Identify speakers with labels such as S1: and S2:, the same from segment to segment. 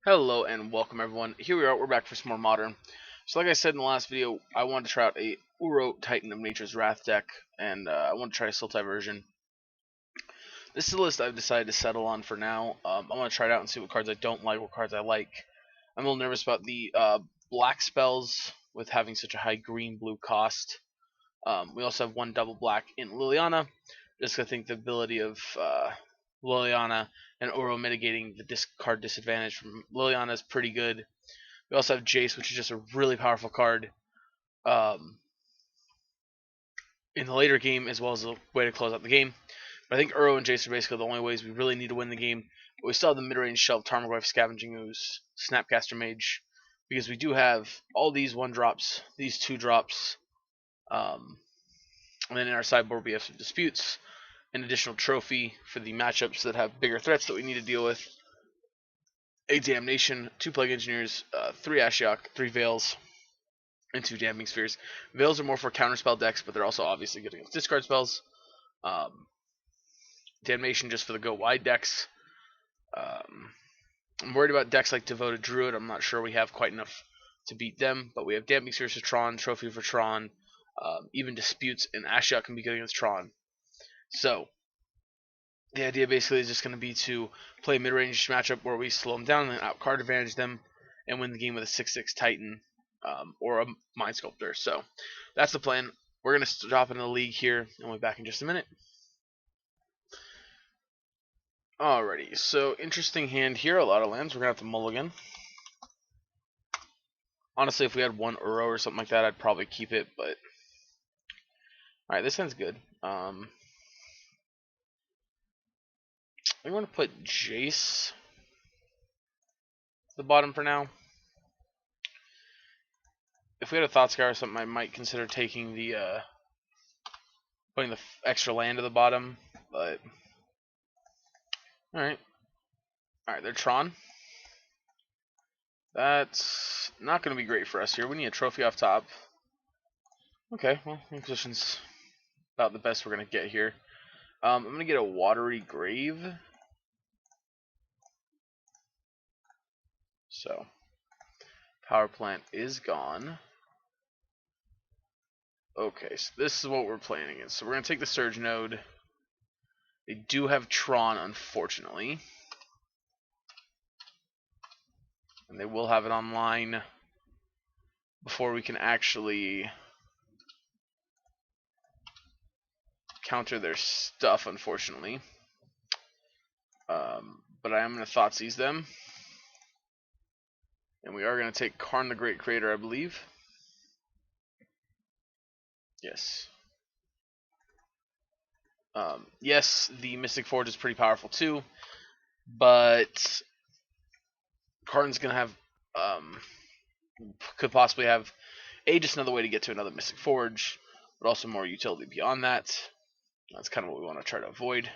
S1: Hello and welcome everyone. Here we are, we're back for some more Modern. So like I said in the last video, I wanted to try out a Uro Titan of Nature's Wrath deck, and I want to try a Sultai version. This is the list I've decided to settle on for now. I want to try it out and see what cards I don't like, what cards I like. I'm a little nervous about the black spells with having such a high green-blue cost. We also have one double black in Liliana, just I think the ability of Liliana and Uro mitigating the discard disadvantage from Liliana is pretty good. We also have Jace, which is just a really powerful card um, in the later game, as well as a way to close out the game. But I think Uro and Jace are basically the only ways we really need to win the game. But we still have the mid-range shelf, Tarmogoyf, Scavenging Ooze, Snapcaster Mage, because we do have all these 1-drops, these 2-drops, and then in our sideboard we have some Disputes, an additional trophy for the matchups that have bigger threats that we need to deal with, a Damnation, 2 Plague Engineers, 3 Ashiok, 3 Veils, and 2 Damping Spheres. Veils are more for counterspell decks, but they're also obviously good against discard spells. Damnation just for the go wide decks. I'm worried about decks like Devoted Druid. I'm not sure we have quite enough to beat them, but we have Damping Spheres for Tron, Trophy for Tron, even Disputes and Ashiok can be good against Tron. So the idea basically is just going to be to play a mid-range matchup where we slow them down and out card advantage them and win the game with a 6/6 Titan or a Mind Sculptor. So that's the plan. We're going to drop into the league here, and we'll be back in just a minute. Alrighty, so interesting hand here. A lot of lands. We're going to have to mulligan. Honestly, if we had one Uro or something like that, I'd probably keep it, but... Alright, this hand's good. I want to put Jace at the bottom for now. If we had a Thoughtscour or something, I might consider taking the putting the extra land at the bottom, but alright, they're Tron. That's not going to be great for us here. We need a trophy off top. Okay, well, Inquisition's about the best we're going to get here. I'm going to get a Watery Grave. So, Power Plant is gone. Okay, so this is what we're playing against. So we're going to take the Surge Node. They do have Tron, unfortunately. And they will have it online before we can actually counter their stuff, unfortunately. But I am going to Thoughtseize them. And we are going to take Karn the Great Creator, I believe. Yes. Yes, the Mystic Forge is pretty powerful too, but Karn's going to have, could possibly have, just another way to get to another Mystic Forge, but also more utility beyond that. That's kind of what we want to try to avoid.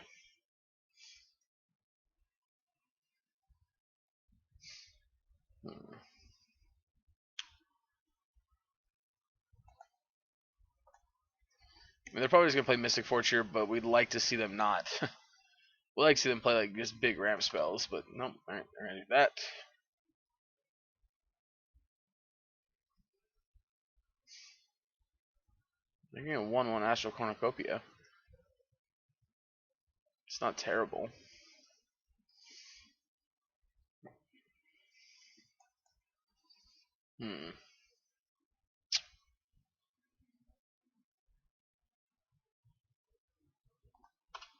S1: I mean, they're probably just going to play Mystic Forge here, but we'd like to see them not. We'd like to see them play like just big ramp spells, but nope. Alright, they're going to do that. They're getting a 1/1 Astral Cornucopia. It's not terrible.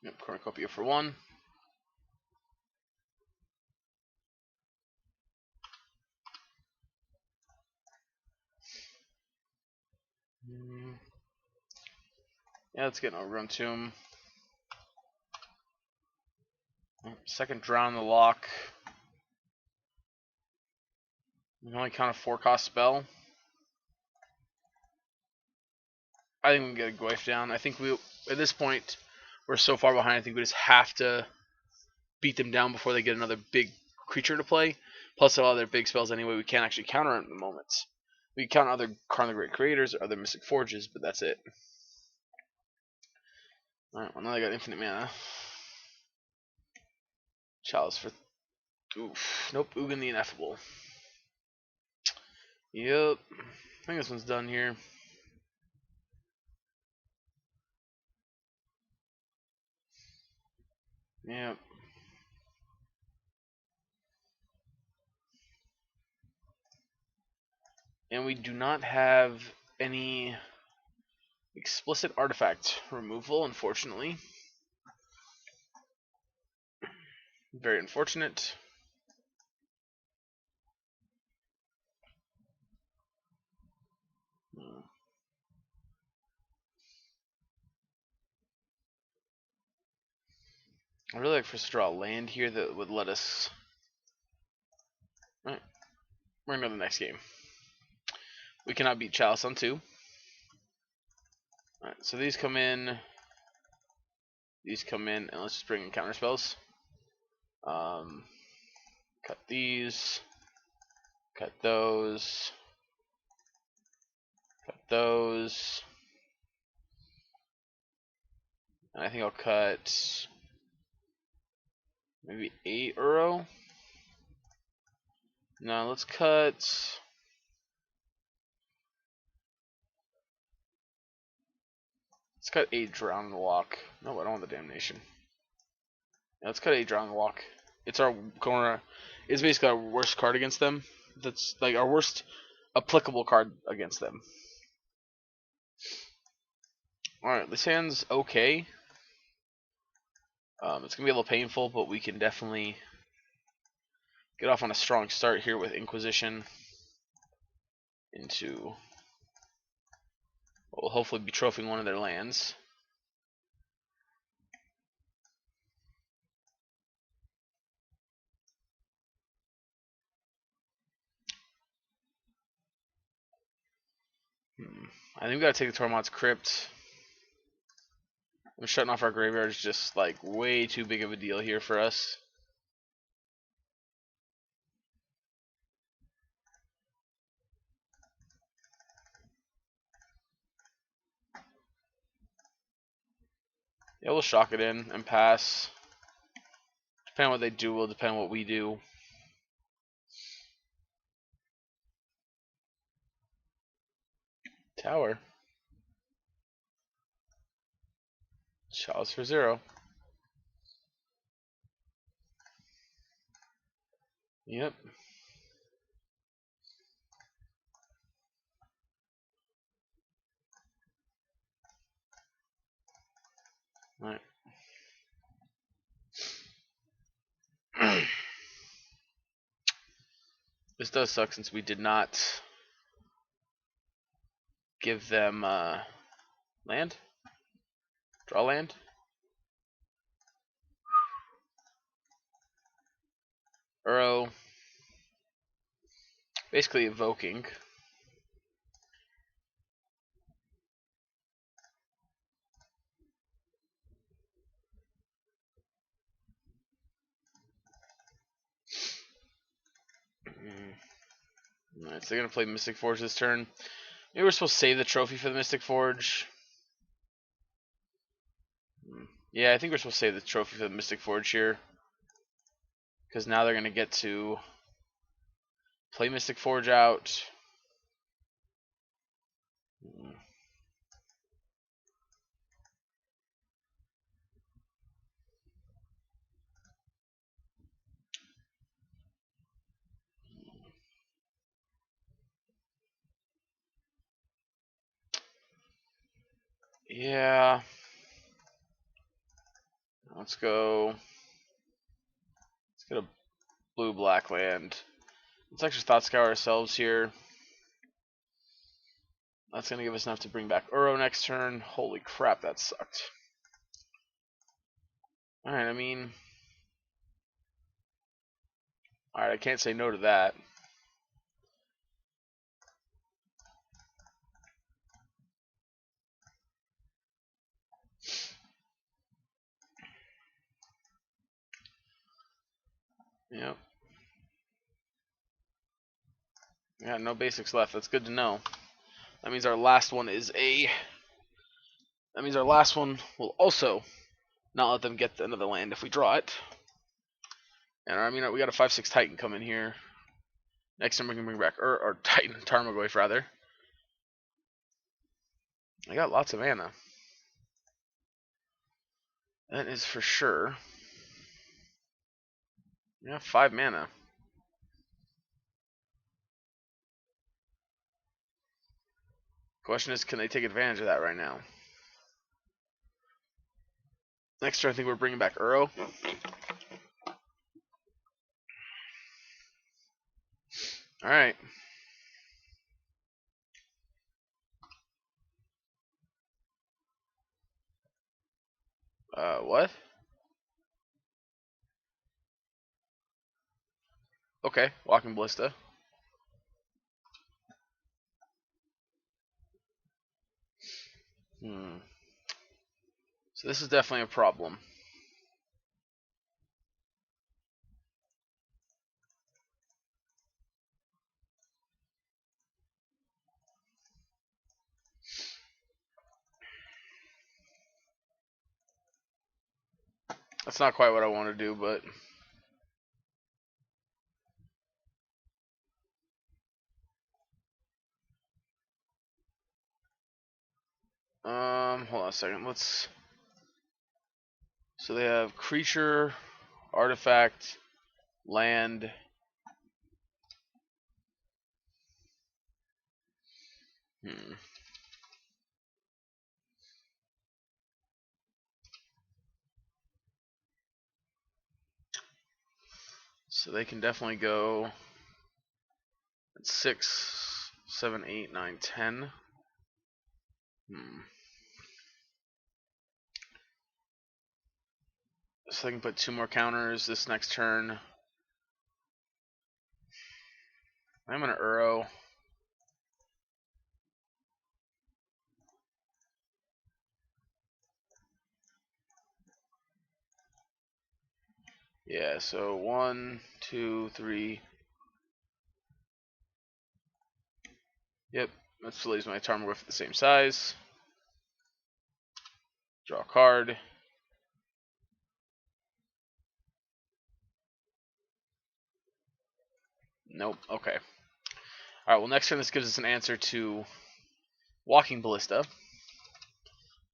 S1: Yep, Cornucopia for 1. Yeah, let's get an Overgrown Tomb. Second Drown the Lock. We only count a 4-cost spell. I think we can get a Goyf down. I think we, at this point, we're so far behind, I think we just have to beat them down before they get another big creature to play. Plus, a lot of their big spells anyway, we can't actually counter them at the moment. We can counter other Karn the Great Creators or other Mystic Forges, but that's it. Alright, well now they got infinite mana. Chalice for Oof. Nope. Ugin the Ineffable. Yep. I think this one's done here. Yep. And we do not have any explicit artifact removal, unfortunately. Very unfortunate. I'd really like for us to draw a land here that would let us... Alright, we're going to go to the next game. We cannot beat Chalice on 2. Alright, so these come in, and let's just bring in counter spells. Cut these, cut those, cut those, and I think I'll cut maybe 8 Uro. No, let's cut... Let's cut 8 Drown in the Walk. No, I don't want the Damnation. Yeah, let's cut 8 Drown in the Walk. It's our corner. It's basically our worst card against them. That's like our worst applicable card against them. Alright, this hand's okay. It's gonna be a little painful, but we can definitely get off on a strong start here with Inquisition into what will hopefully be trophying one of their lands. I think we gotta take the Tormod's Crypt. Shutting off our graveyard is just like way too big of a deal here for us. Yeah, we'll shock it in and pass. Depending on what they do, will depend on what we do. Tower. Chalice for 0. Yep. Alright. This does suck since we did not give them land. Draw land. Uro. Basically evoking. Alright, so they're gonna play Mystic Forge this turn. Maybe we're supposed to save the trophy for the Mystic Forge. Yeah, I think we're supposed to save the trophy for the Mystic Forge here. Because now they're gonna get to play Mystic Forge out. Yeah. Let's go. Let's get a blue-black land. Let's actually Thought Scour ourselves here. That's going to give us enough to bring back Uro next turn. Holy crap, that sucked. Alright, I mean... Alright, I can't say no to that. Yep. Yeah, no basics left. That's good to know. That means our last one is a... That means our last one will also not let them get another land if we draw it. And I mean, we got a 5/6 Titan coming here. Next time we can bring back or Titan Tarmogoyf rather. I got lots of mana. That is for sure. Yeah, 5 mana. Question is, can they take advantage of that right now? Next turn, I think we're bringing back Uro. Alright. What? Okay, Walking Ballista. So this is definitely a problem. That's not quite what I want to do, but hold on a second. Let's. So they have creature, artifact, land. So they can definitely go at 6, 7, 8, 9, 10. So they can put 2 more counters this next turn. I'm gonna Uro. Yeah, so 1, 2, 3. Yep, that still leaves my Tarmogoyf at the same size. Draw a card. Nope, okay. Alright, well next turn this gives us an answer to Walking Ballista.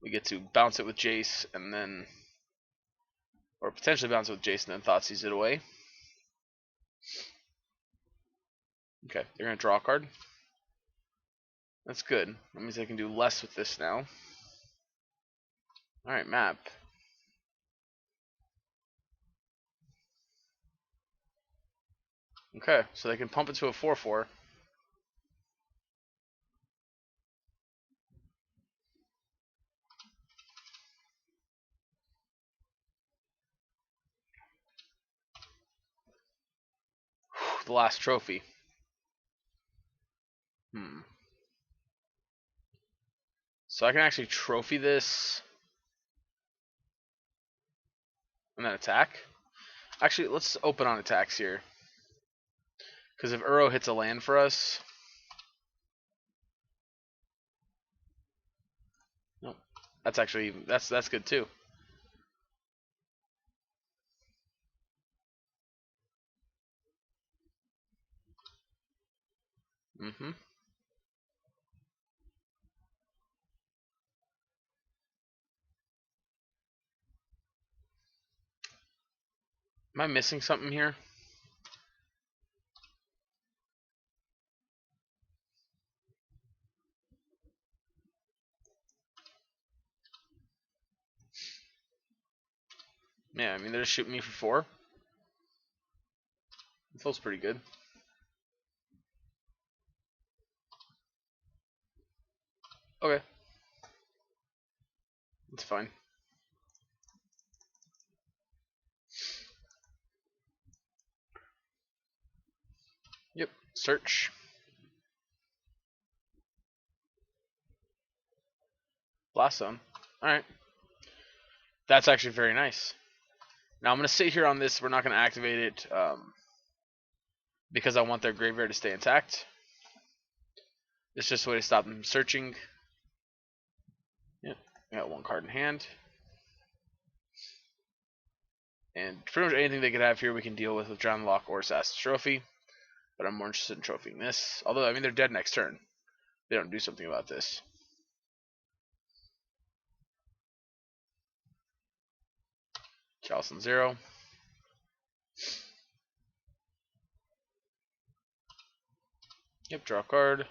S1: We get to bounce it with Jace and then, or potentially bounce it with Jace and then Thoughtseize it away. Okay, they're going to draw a card. That's good. That means I can do less with this now. Alright, map. Okay, so they can pump it to a 4/4. The last trophy. So I can actually trophy this and then attack. Actually, let's open on attacks here. Because if Uro hits a land for us... Nope. That's actually... That's good too. Am I missing something here? Yeah, I mean, they're just shooting me for 4. It feels pretty good. Okay. That's fine. Yep. Search. Blast Zone. Alright. That's actually very nice. Now I'm going to sit here on this. We're not going to activate it because I want their graveyard to stay intact. It's just a way to stop them searching. Yep. I got 1 card in hand. And pretty much anything they could have here we can deal with Drown Lock or Assassin's Trophy. But I'm more interested in trophying this. Although, I mean, they're dead next turn. They don't do something about this. Chalice on 0. Yep, draw a card.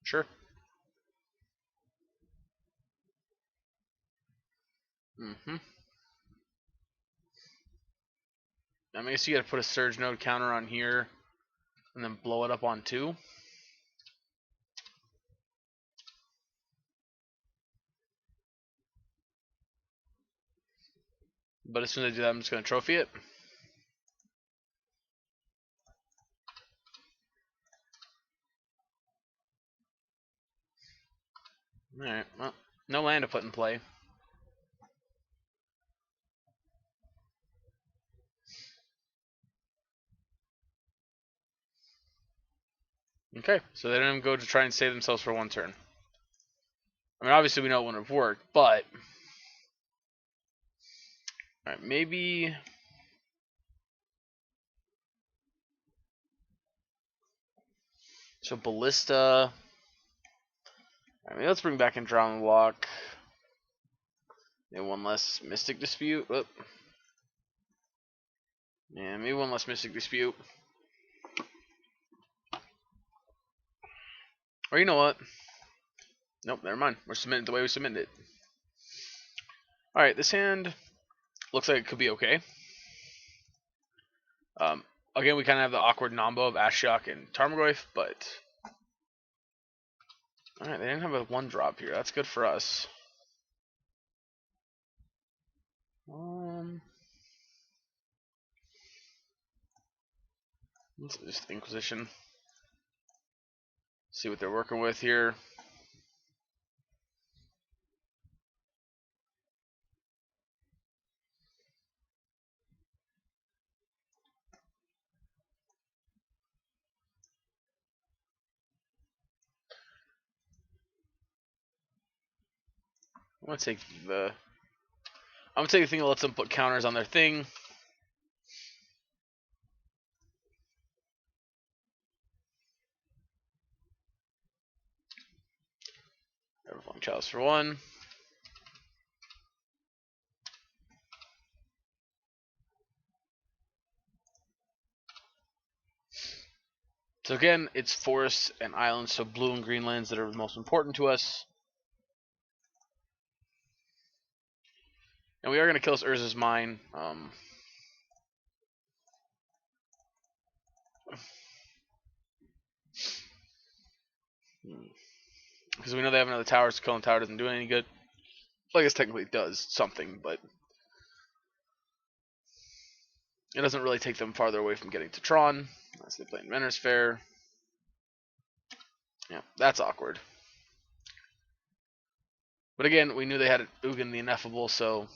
S1: Sure. I guess you gotta put a Surge Node counter on here and then blow it up on 2. But as soon as I do that, I'm just gonna trophy it. Alright, well, no land to put in play. Okay, so they didn't go to try and save themselves for 1 turn. I mean, obviously we know it wouldn't have worked, but... Alright, maybe... So Ballista... Alright, maybe let's bring back in Drown Lock. Maybe 1 less Mystic Dispute. Whoop. Yeah, maybe 1 less Mystic Dispute. Or you know what? Nope, never mind. We're submitting the way we submitted it. Alright, this hand looks like it could be okay. Again, we kind of have the awkward nombo of Ashiok and Tarmogoyf, but... Alright, they didn't have a 1-drop here. That's good for us. Let's just Inquisition. See what they're working with here. I'm gonna take the thing that lets them put counters on their thing. Everflowing Chalice for 1. So again, it's forests and islands, so blue and green lands that are the most important to us. And we are going to kill this Urza's Mine. Because we know they have another tower, so killing the tower doesn't do any good. Well, I guess technically it does something, but it doesn't really take them farther away from getting to Tron, unless they play in Renner's Fair. Yeah, that's awkward. But again, we knew they had Ugin the Ineffable, so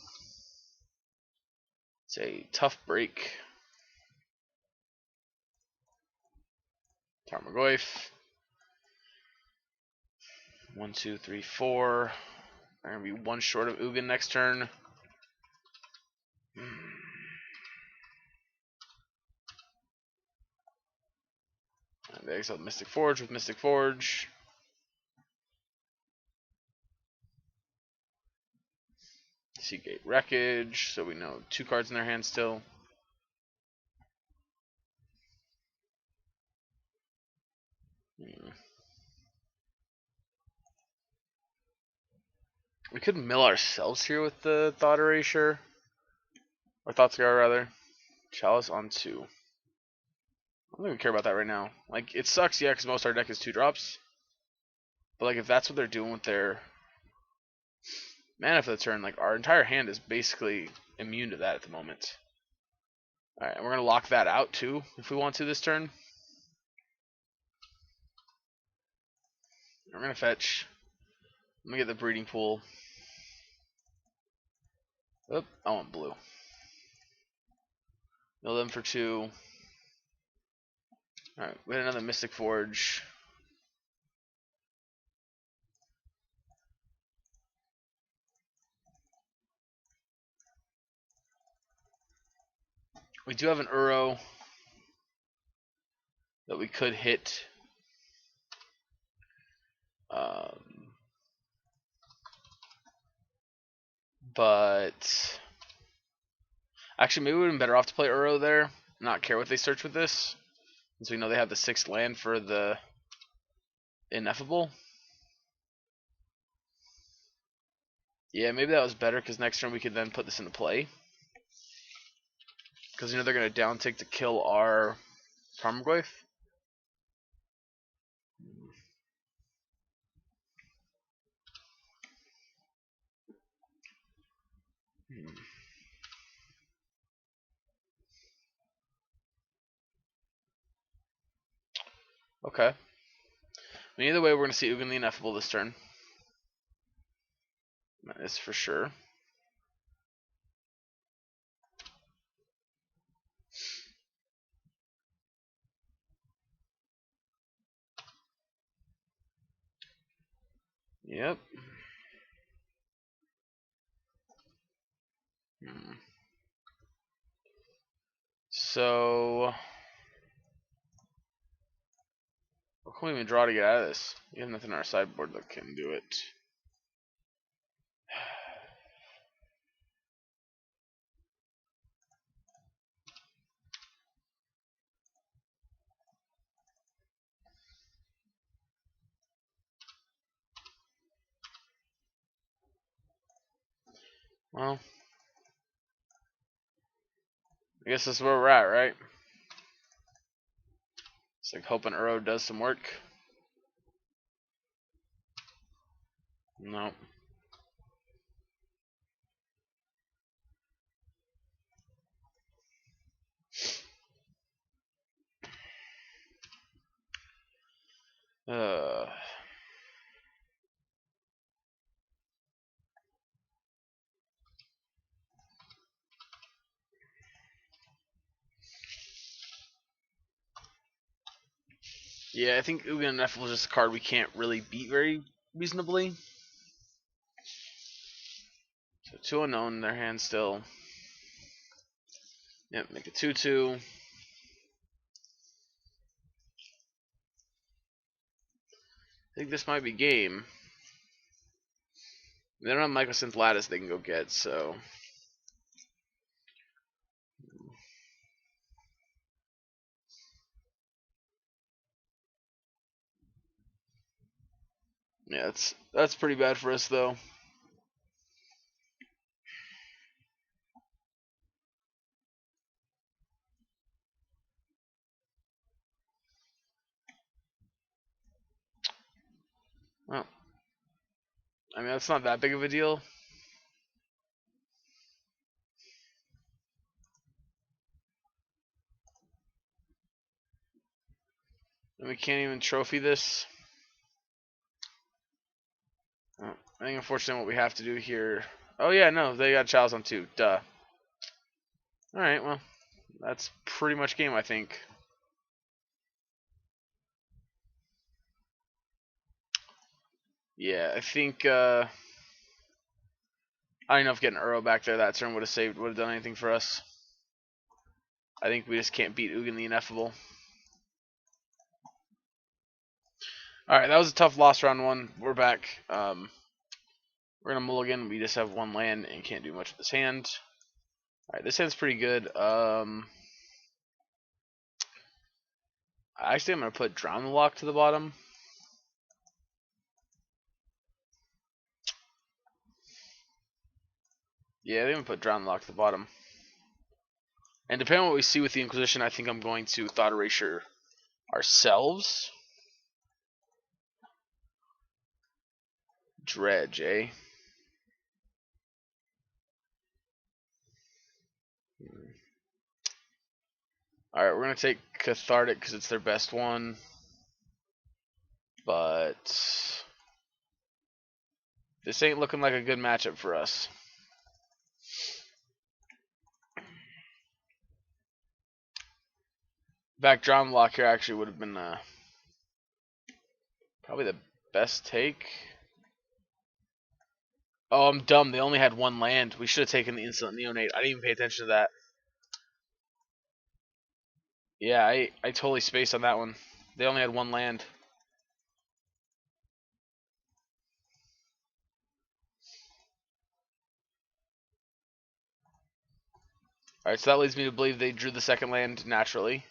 S1: it's a tough break. Tarmogoyf. 1, 2, 3, 4. They're going to be 1 short of Ugin next turn. And they exile Mystic Forge with Mystic Forge. Seagate Wreckage, so we know 2 cards in their hand still. We could mill ourselves here with the Thought Erasure. Or Thought Scar, rather. Chalice on 2. I don't think we care about that right now. Like, it sucks, yeah, because most of our deck is 2-drops. But, like, if that's what they're doing with their mana for the turn, like, our entire hand is basically immune to that at the moment. Alright, and we're going to lock that out, too, if we want to this turn. We're going to fetch. I'm going to get the Breeding Pool. Oop, I want blue. Mill them for 2. Alright, we had another Mystic Forge. We do have an Uro that we could hit. But actually, maybe we would have been better off to play Uro there, not care what they search with this, since we know they have the 6th land for the Ineffable. Yeah, maybe that was better, because next turn we could then put this into play. Because they're going to down tick to kill our Tarmogoyf. Okay. I mean, either way, we're going to see Ugin the Ineffable this turn. That is for sure. Yep. So, what can we even draw to get out of this? We have nothing on our sideboard that can do it. Well, I guess that's where we're at, right? It's like hoping Uro does some work. Nope. Yeah, I think Ugin Ineffable is just a card we can't really beat very reasonably. So 2 unknown in their hand still. Yep, make a 2/2. I think this might be game. They don't have Mycosynth Lattice they can go get, so. Yeah, that's pretty bad for us though. Well, I mean that's not that big of a deal. And we can't even trophy this. Well, I think unfortunately what we have to do here. Oh yeah, no, they got Chalice on 2. Duh. Alright, well, that's pretty much game, I think. Yeah, I think I don't know if getting Uro back there that turn would have done anything for us. I think we just can't beat Ugin the Ineffable. Alright, that was a tough loss round 1. We're back. We're gonna mulligan. We just have 1 land and can't do much with this hand. Alright, this hand's pretty good. Actually, I'm gonna put Drown the Lock to the bottom. Yeah, I'm gonna put Drown the Lock to the bottom. And depending on what we see with the Inquisition, I think I'm going to Thought Erasure ourselves. Dredge, eh? Alright, we're going to take Cathartic because it's their best one. But this ain't looking like a good matchup for us. Back Drown Lock here actually would have been probably the best take. Oh, I'm dumb. They only had 1 land. We should have taken the Instant Neonate. I didn't even pay attention to that. Yeah, I totally spaced on that one. They only had one land. Alright, so that leads me to believe they drew the second land naturally.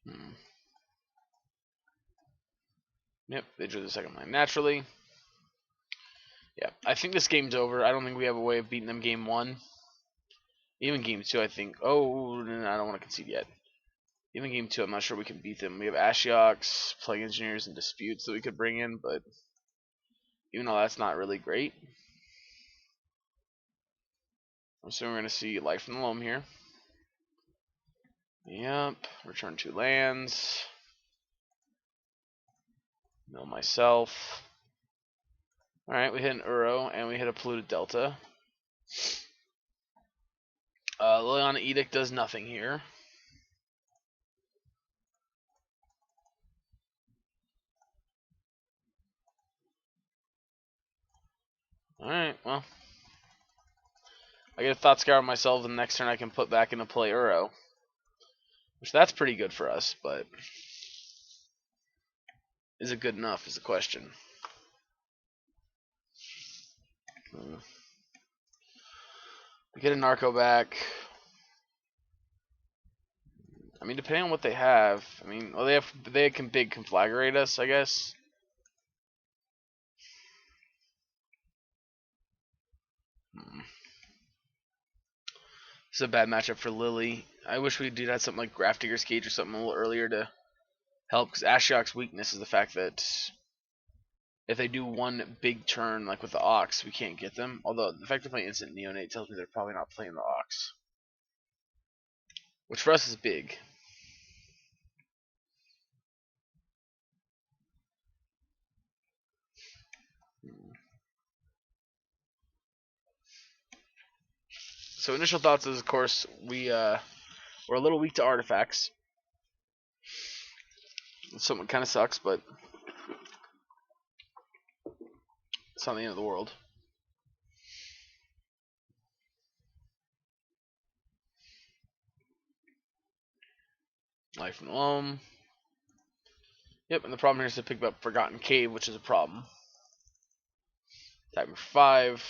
S1: Hmm. Yep, they drew the second land naturally. Yeah, I think this game's over. I don't think we have a way of beating them game one. Even game two, I think. Oh, no, I don't want to concede yet. Even game two, I'm not sure we can beat them. We have Ashioks, Plague Engineers, and Disputes that we could bring in, but even though that's not really great, I'm assuming we're going to see Life from the Loam here. Yep, return 2 lands. Mill myself. Alright, we hit an Uro, and we hit a Polluted Delta. Liliana Edict does nothing here. Alright, well. I get a Thought Scour on myself, and the next turn I can put back into play Uro. Which that's pretty good for us, but is it good enough is the question. We get a Narco back. I mean, depending on what they have, I mean, well, they can big conflagrate us, I guess. This is a bad matchup for Lily. I wish we did have something like Grafdigger's Cage or something a little earlier to help, because Ashiok's weakness is the fact that if they do one big turn, like with the Ox, we can't get them. Although the fact they're playing Instant Neonate tells me they're probably not playing the Ox, which for us is big. So initial thoughts is, of course, we're a little weak to artifacts. Something kind of sucks, but it's not the end of the world. Life and Loam. Yep, and the problem here is to pick up Forgotten Cave, which is a problem. Type for 5.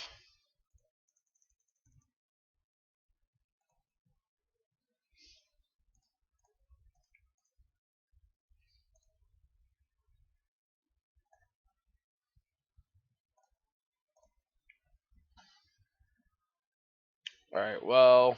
S1: Alright, well.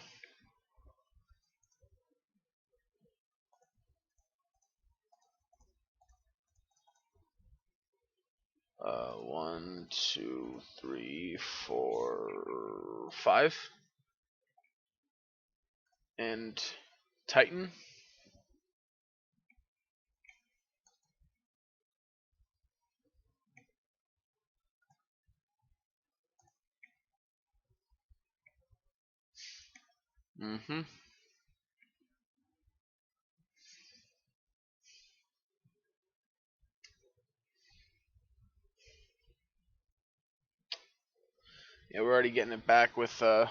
S1: One, two, three, 4, 5. And Titan. Mm-hmm. Yeah, we're already getting it back with oh,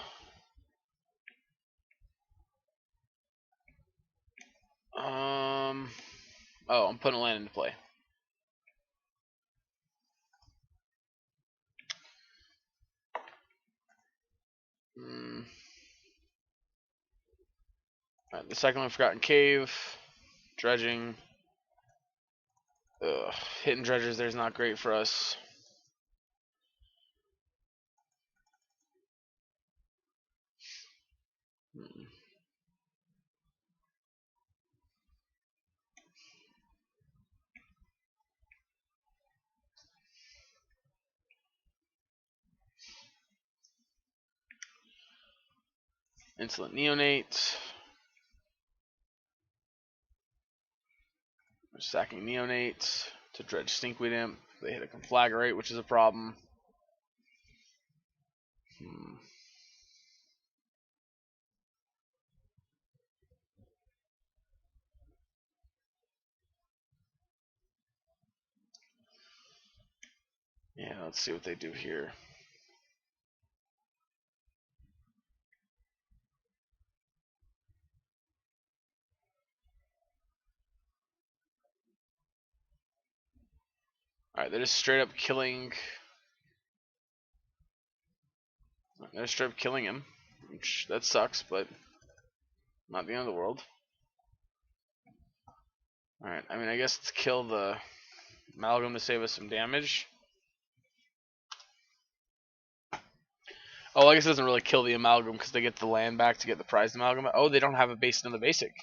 S1: I'm putting a land into play. Alright, the second one, Forgotten Cave. Dredging. Ugh, hitting dredgers there's not great for us. Insolent Neonate. We're sacking Neonate to dredge Stinkweed Imp. They hit a Conflagrate, which is a problem. Yeah, let's see what they do here. Alright, they're just straight up killing. They're straight up killing him. Which, that sucks, but not the end of the world. Alright, I mean, I guess let's kill the amalgam to save us some damage. Oh, I guess it doesn't really kill the amalgam because they get the land back to get the prized amalgam. Oh, they don't have a base in the basic.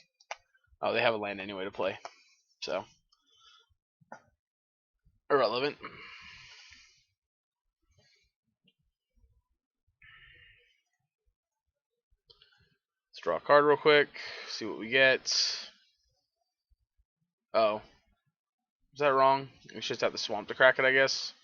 S1: Oh, they have a land anyway to play. So, irrelevant. Let's draw a card real quick. See what we get. Oh. Is that wrong? We should just have the swamp to crack it, I guess.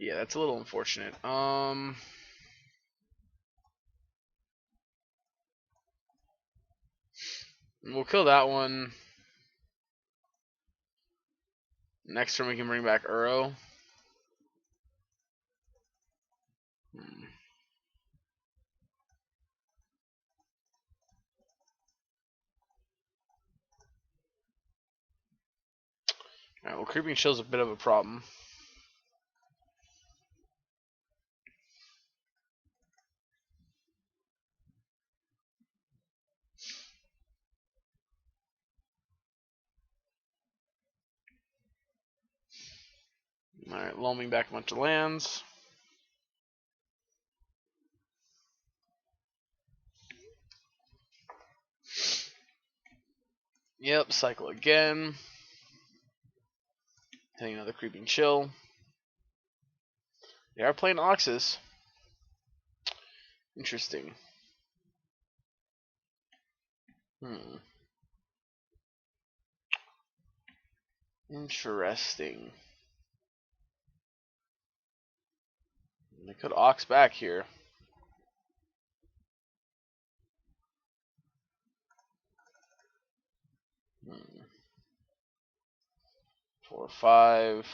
S1: Yeah, that's a little unfortunate. We'll kill that one. Next turn we can bring back Uro. Alright, well, Creeping Chill's a bit of a problem. Alright, loaming back a bunch of lands. Yep, cycle again. Hitting another Creeping Chill. They are playing Oxus. Interesting. Interesting. They could Ox back here. Hmm. 4, 5.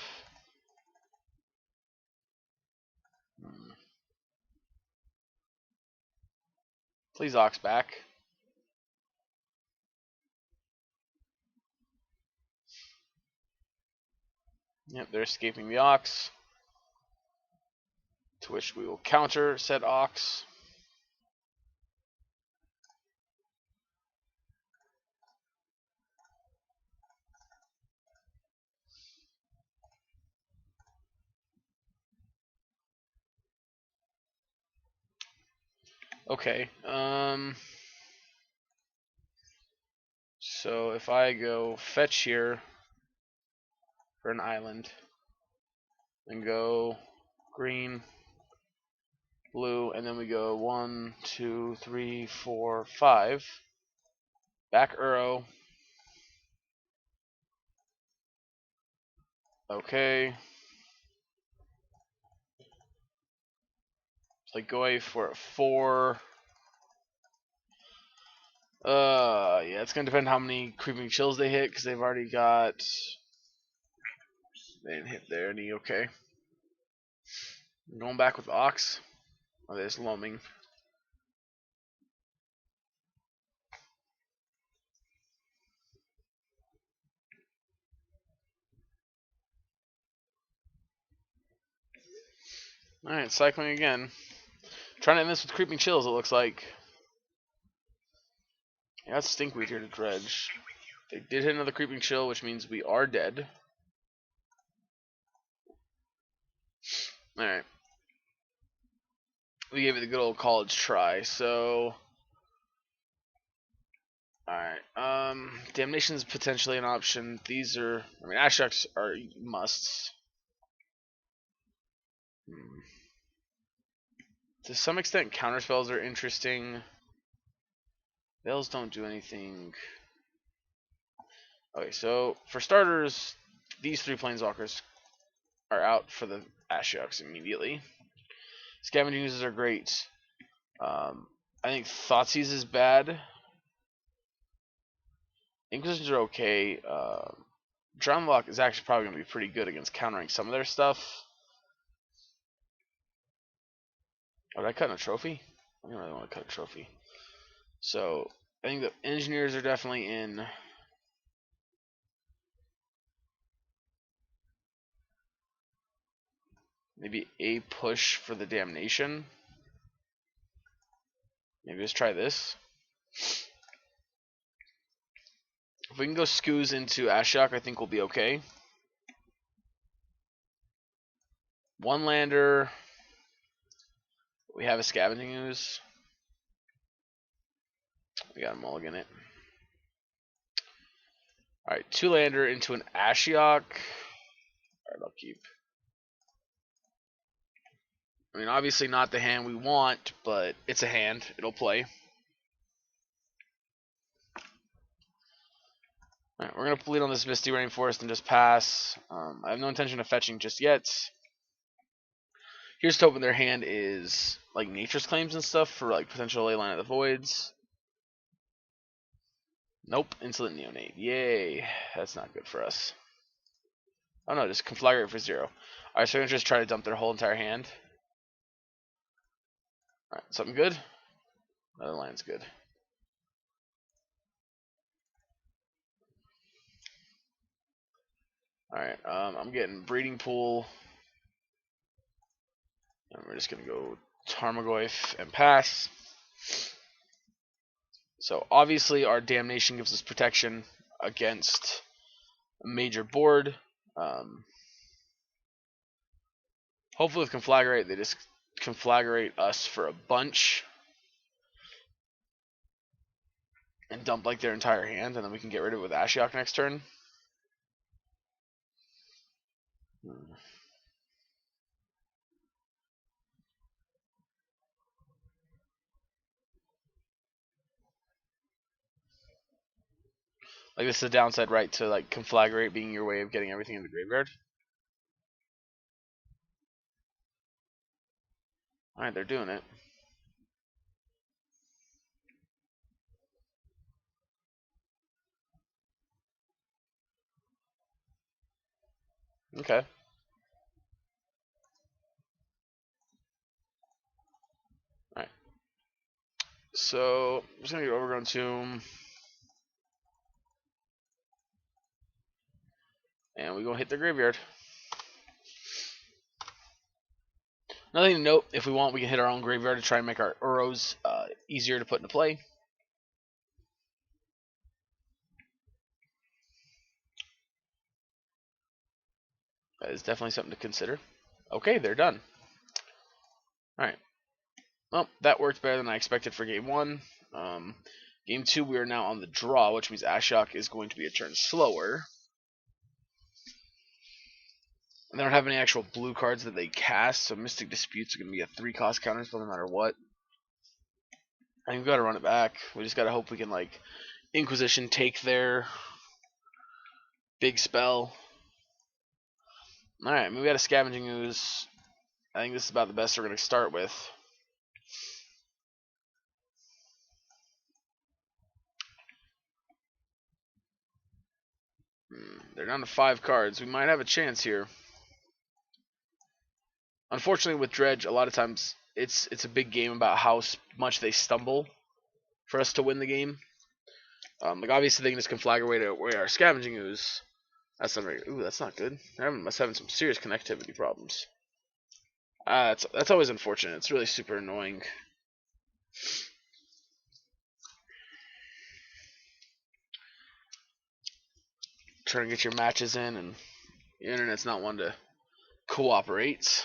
S1: Please Ox back. Yep, they're escaping the Ox. To which we will counter said Ox. Okay. So if I go fetch here for an island, and go green, blue, and then we go 1, 2, 3, 4, 5. Back Uro. Okay. So go away for a 4. Yeah, it's gonna depend how many Creeping Chills they hit, because they've already got. They didn't hit there any. Okay. Going back with Ox. Oh, there's loaming. Alright, cycling again. Trying to end this with Creeping Chills, it looks like. Yeah, that's Stinkweed here to dredge. They did hit another Creeping Chill, which means we are dead. Alright. We gave it the good old college try, so. Alright. Damnation's potentially an option. These are. I mean, Ashocks are musts. To some extent, counterspells are interesting. Veils don't do anything. Okay, so for starters, these 3 planeswalkers are out for the Ashocks immediately. Scavenging Oozes are great. I think Thoughtseize is bad. Inquisitions are okay. Drownlock is actually probably going to be pretty good against countering some of their stuff. Oh, did I cut in a trophy? I don't really want to cut a trophy. So, I think the Engineers are definitely in. Maybe a push for the Damnation. Maybe let's try this. If we can go Skoos into Ashiok, I think we'll be okay. One lander. We have a Scavenging Ooze. We got a mulligan it. Alright, two lander into an Ashiok. Alright, I'll keep. I mean, obviously not the hand we want, but it's a hand. It'll play. Alright, we're going to bleed on this Misty Rainforest and just pass. I have no intention of fetching just yet. Here's to hoping their hand is like Nature's Claims and stuff for like potential Leyline of the Voids. Nope, Insolent Neonate. Yay. That's not good for us. Oh no, just Conflagrate for 0. Alright, so we're going to just try to dump their whole entire hand. Alright, something good? Another line's good. Alright, I'm getting Breeding Pool. And we're just going to go Tarmogoyf and pass. So obviously our Damnation gives us protection against a major board. Hopefully with Conflagrate, they just Conflagrate us for a bunch. And dump like their entire hand, and then we can get rid of it with Ashiok next turn. Like this is the downside, right, to like Conflagrate being your way of getting everything in the graveyard. Alright, they're doing it. Okay. Alright. So, I'm just going to get Overgrown Tomb. And we go hit the graveyard. Nothing to note. If we want, we can hit our own graveyard to try and make our Uros easier to put into play. That is definitely something to consider. Okay, they're done. Alright. Well, that worked better than I expected for game 1. Game 2, we are now on the draw, which means Ashiok is going to be a turn slower. And they don't have any actual blue cards that they cast, so Mystic Disputes are going to be a 3-cost counterspell no matter what. And we've got to run it back. We just got to hope we can, like, Inquisition take their big spell. Alright, we got a Scavenging Ooze. I think this is about the best we're going to start with. They're down to 5 cards. We might have a chance here. Unfortunately, with Dredge, a lot of times it's a big game about how much they stumble for us to win the game. Like obviously they can just Conflagrate away our Scavenging Ooze. That's not very. Ooh, that's not good. They must have some serious connectivity problems. That's always unfortunate. It's really super annoying. Trying to get your matches in, and the internet's not one to cooperate.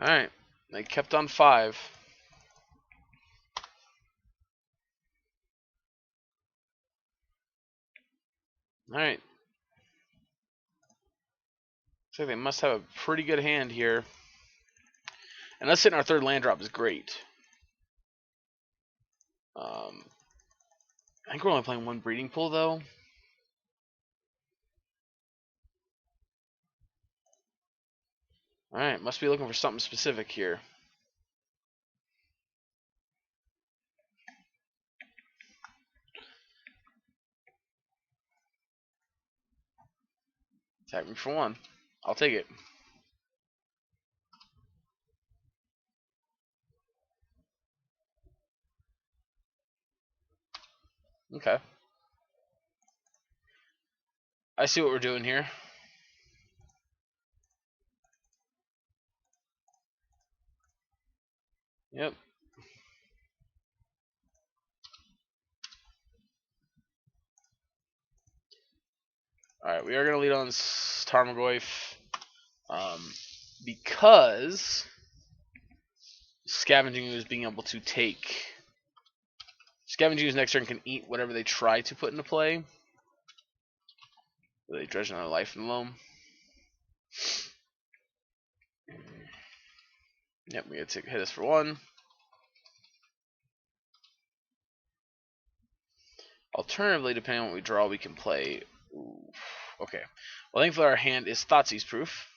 S1: Alright, they kept on 5. Alright. So they must have a pretty good hand here. And us hitting our third land drop is great. I think we're only playing one breeding pool, though. Alright, must be looking for something specific here. Attack me for one. I'll take it. Okay. I see what we're doing here. Yep. Alright, we are going to lead on Tarmogoyf. Because Scavenging Ooze being able to take... Scavenging Ooze next turn can eat whatever they try to put into play. They dredge another life in the loam. Yep, we get to hit us for one. Alternatively, depending on what we draw, we can play... Ooh, okay. Well, thankfully our hand is Thoughtseize proof.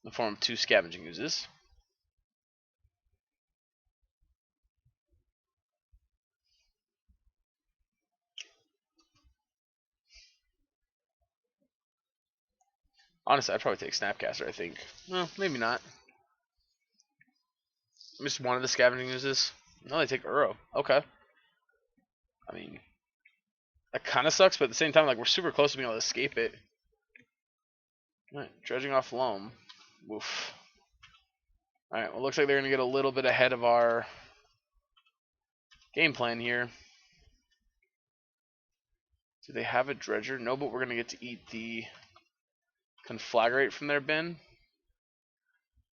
S1: In the form of 2 Scavenging Oozes. Honestly, I'd probably take Snapcaster, I think. Well, maybe not. Missed one of the Scavenging Oozes. No, they take Uro. Okay. I mean, that kind of sucks, but at the same time, like, we're super close to being able to escape it. Alright, dredging off loam. Woof. Alright, well, looks like they're going to get a little bit ahead of our game plan here. Do they have a dredger? No, but we're going to get to eat the Conflagrate from their bin.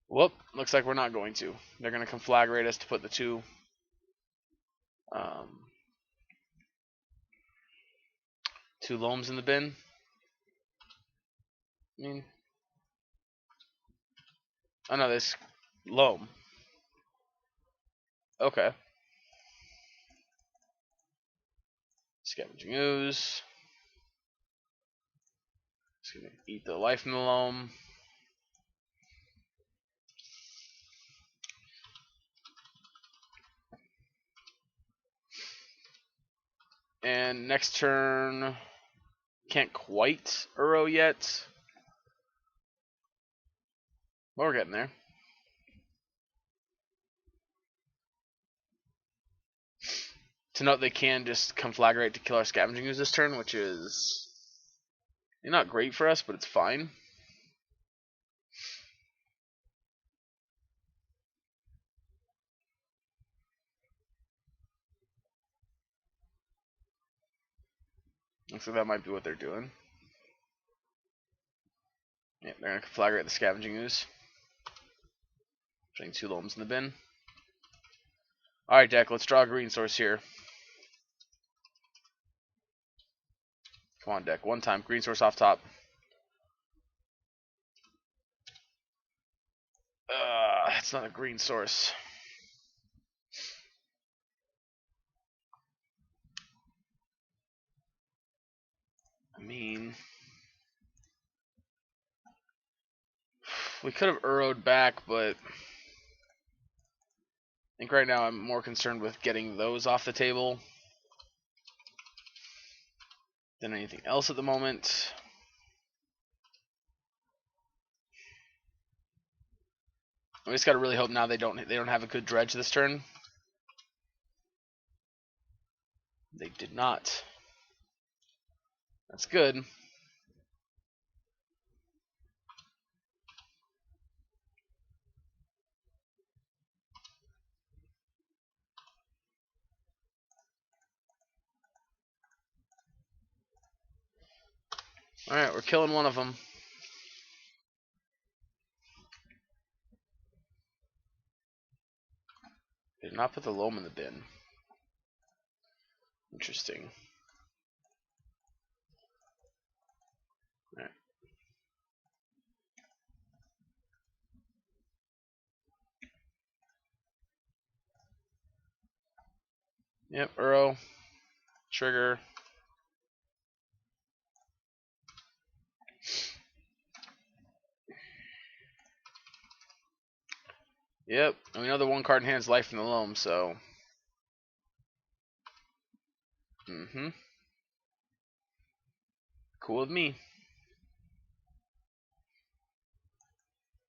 S1: Whoop, looks like we're not going to. They're going to Conflagrate us to put the 2 loams in the bin. I mean, oh no, this loam. Okay. Scavenging Ooze. It's going to eat the life from the loam. And next turn, can't quite Uro yet. But we're getting there. To note, they can just Conflagrate to kill our Scavenging Ooze this turn, which is not great for us, but it's fine. Looks like that might be what they're doing. Yeah, they're going to Conflagrate the Scavenging Ooze. Putting 2 loams in the bin. Alright, deck, let's draw a green source here. Come on, deck. One time. Green source off top. It's not a green source. I mean, we could have Uro'd back, but I think right now I'm more concerned with getting those off the table than anything else at the moment. We just gotta really hope now they don't have a good dredge this turn. They did not. That's good. Alright, we're killing one of them. They did not put the loam in the bin. Interesting. Alright. Yep, Uro. Trigger. Yep, and we know the one card in hand is Life in the Loam, so. Cool with me.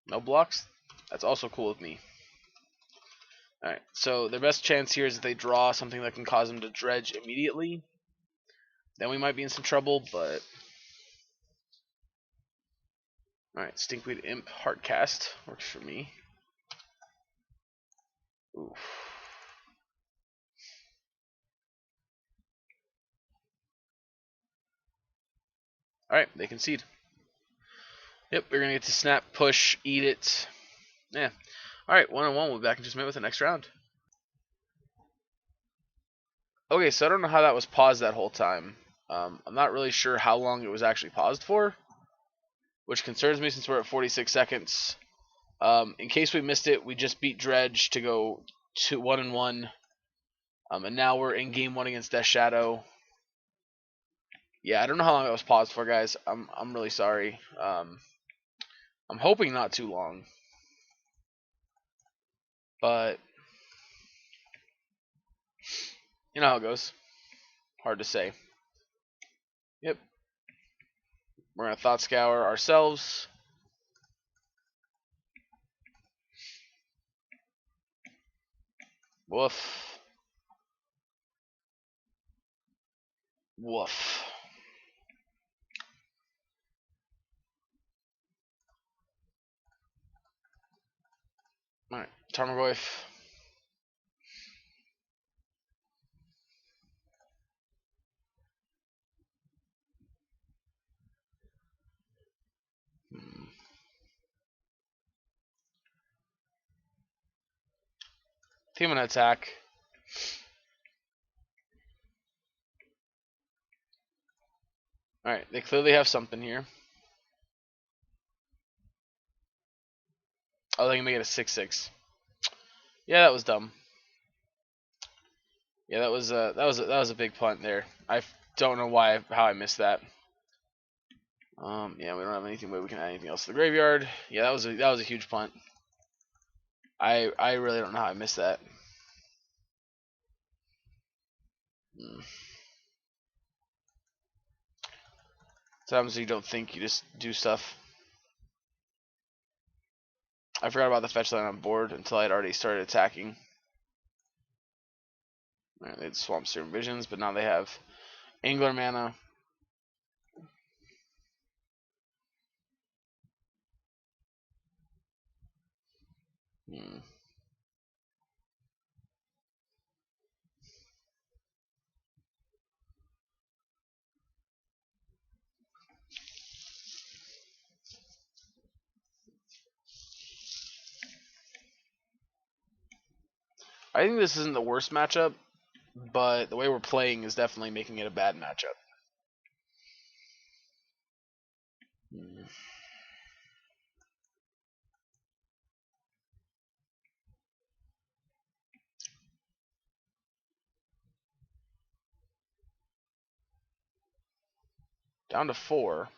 S1: No blocks? That's also cool with me. Alright, so their best chance here is if they draw something that can cause them to dredge immediately. Then we might be in some trouble, but. Alright, Stinkweed Imp Heartcast works for me. Oof. Alright, they concede. Yep, we're gonna get to snap, push, eat it. Yeah. Alright, 1-1, we'll be back in just a minute with the next round. Okay, so I don't know how that was paused that whole time. I'm not really sure how long it was actually paused for, which concerns me since we're at 46 seconds. In case we missed it, we just beat Dredge to go to 1-1. And now we're in game 1 against Death Shadow. Yeah, I don't know how long it was paused for, guys. I'm really sorry. I'm hoping not too long. But you know how it goes. Hard to say. Yep. We're gonna Thought Scour ourselves. Woof. Woof. Alright, Tarmogoyf. Team on attack. Alright, they clearly have something here. Oh, they can make it a 6/6. Yeah, that was dumb. Yeah, that was a big punt there. I don't know how I missed that. Yeah, we don't have anything where we can add anything else to the graveyard. Yeah, that was a huge punt. I really don't know how I missed that. Sometimes you don't think, you just do stuff. I forgot about the fetch line on board until I'd already started attacking. Right, they had Swamp Serum Visions, but now they have Angler Mana. I think this isn't the worst matchup, but the way we're playing is definitely making it a bad matchup. Down to 4.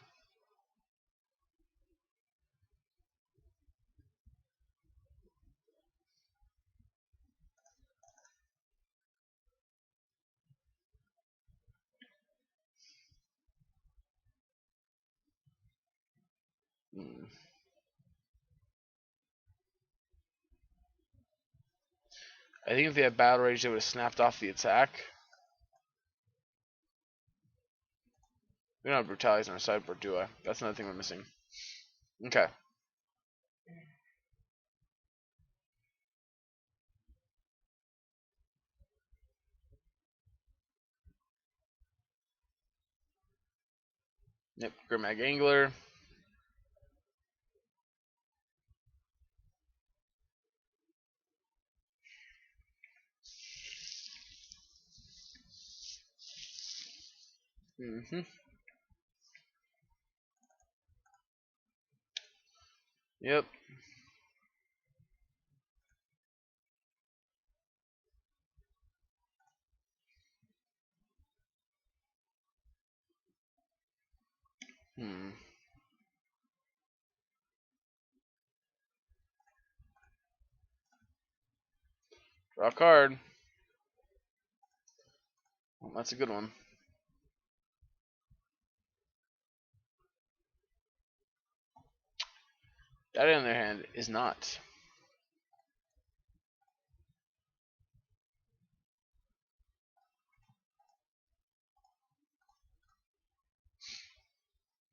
S1: I think if they had Battle Rage, they would have snapped off the attack. We don't have Brutalities on our sideboard, do I? That's another thing we're missing. Okay. Yep, Grimag Angler. Yep. Hmm. Draw a card. Well, that's a good one. That, on the other hand, is not.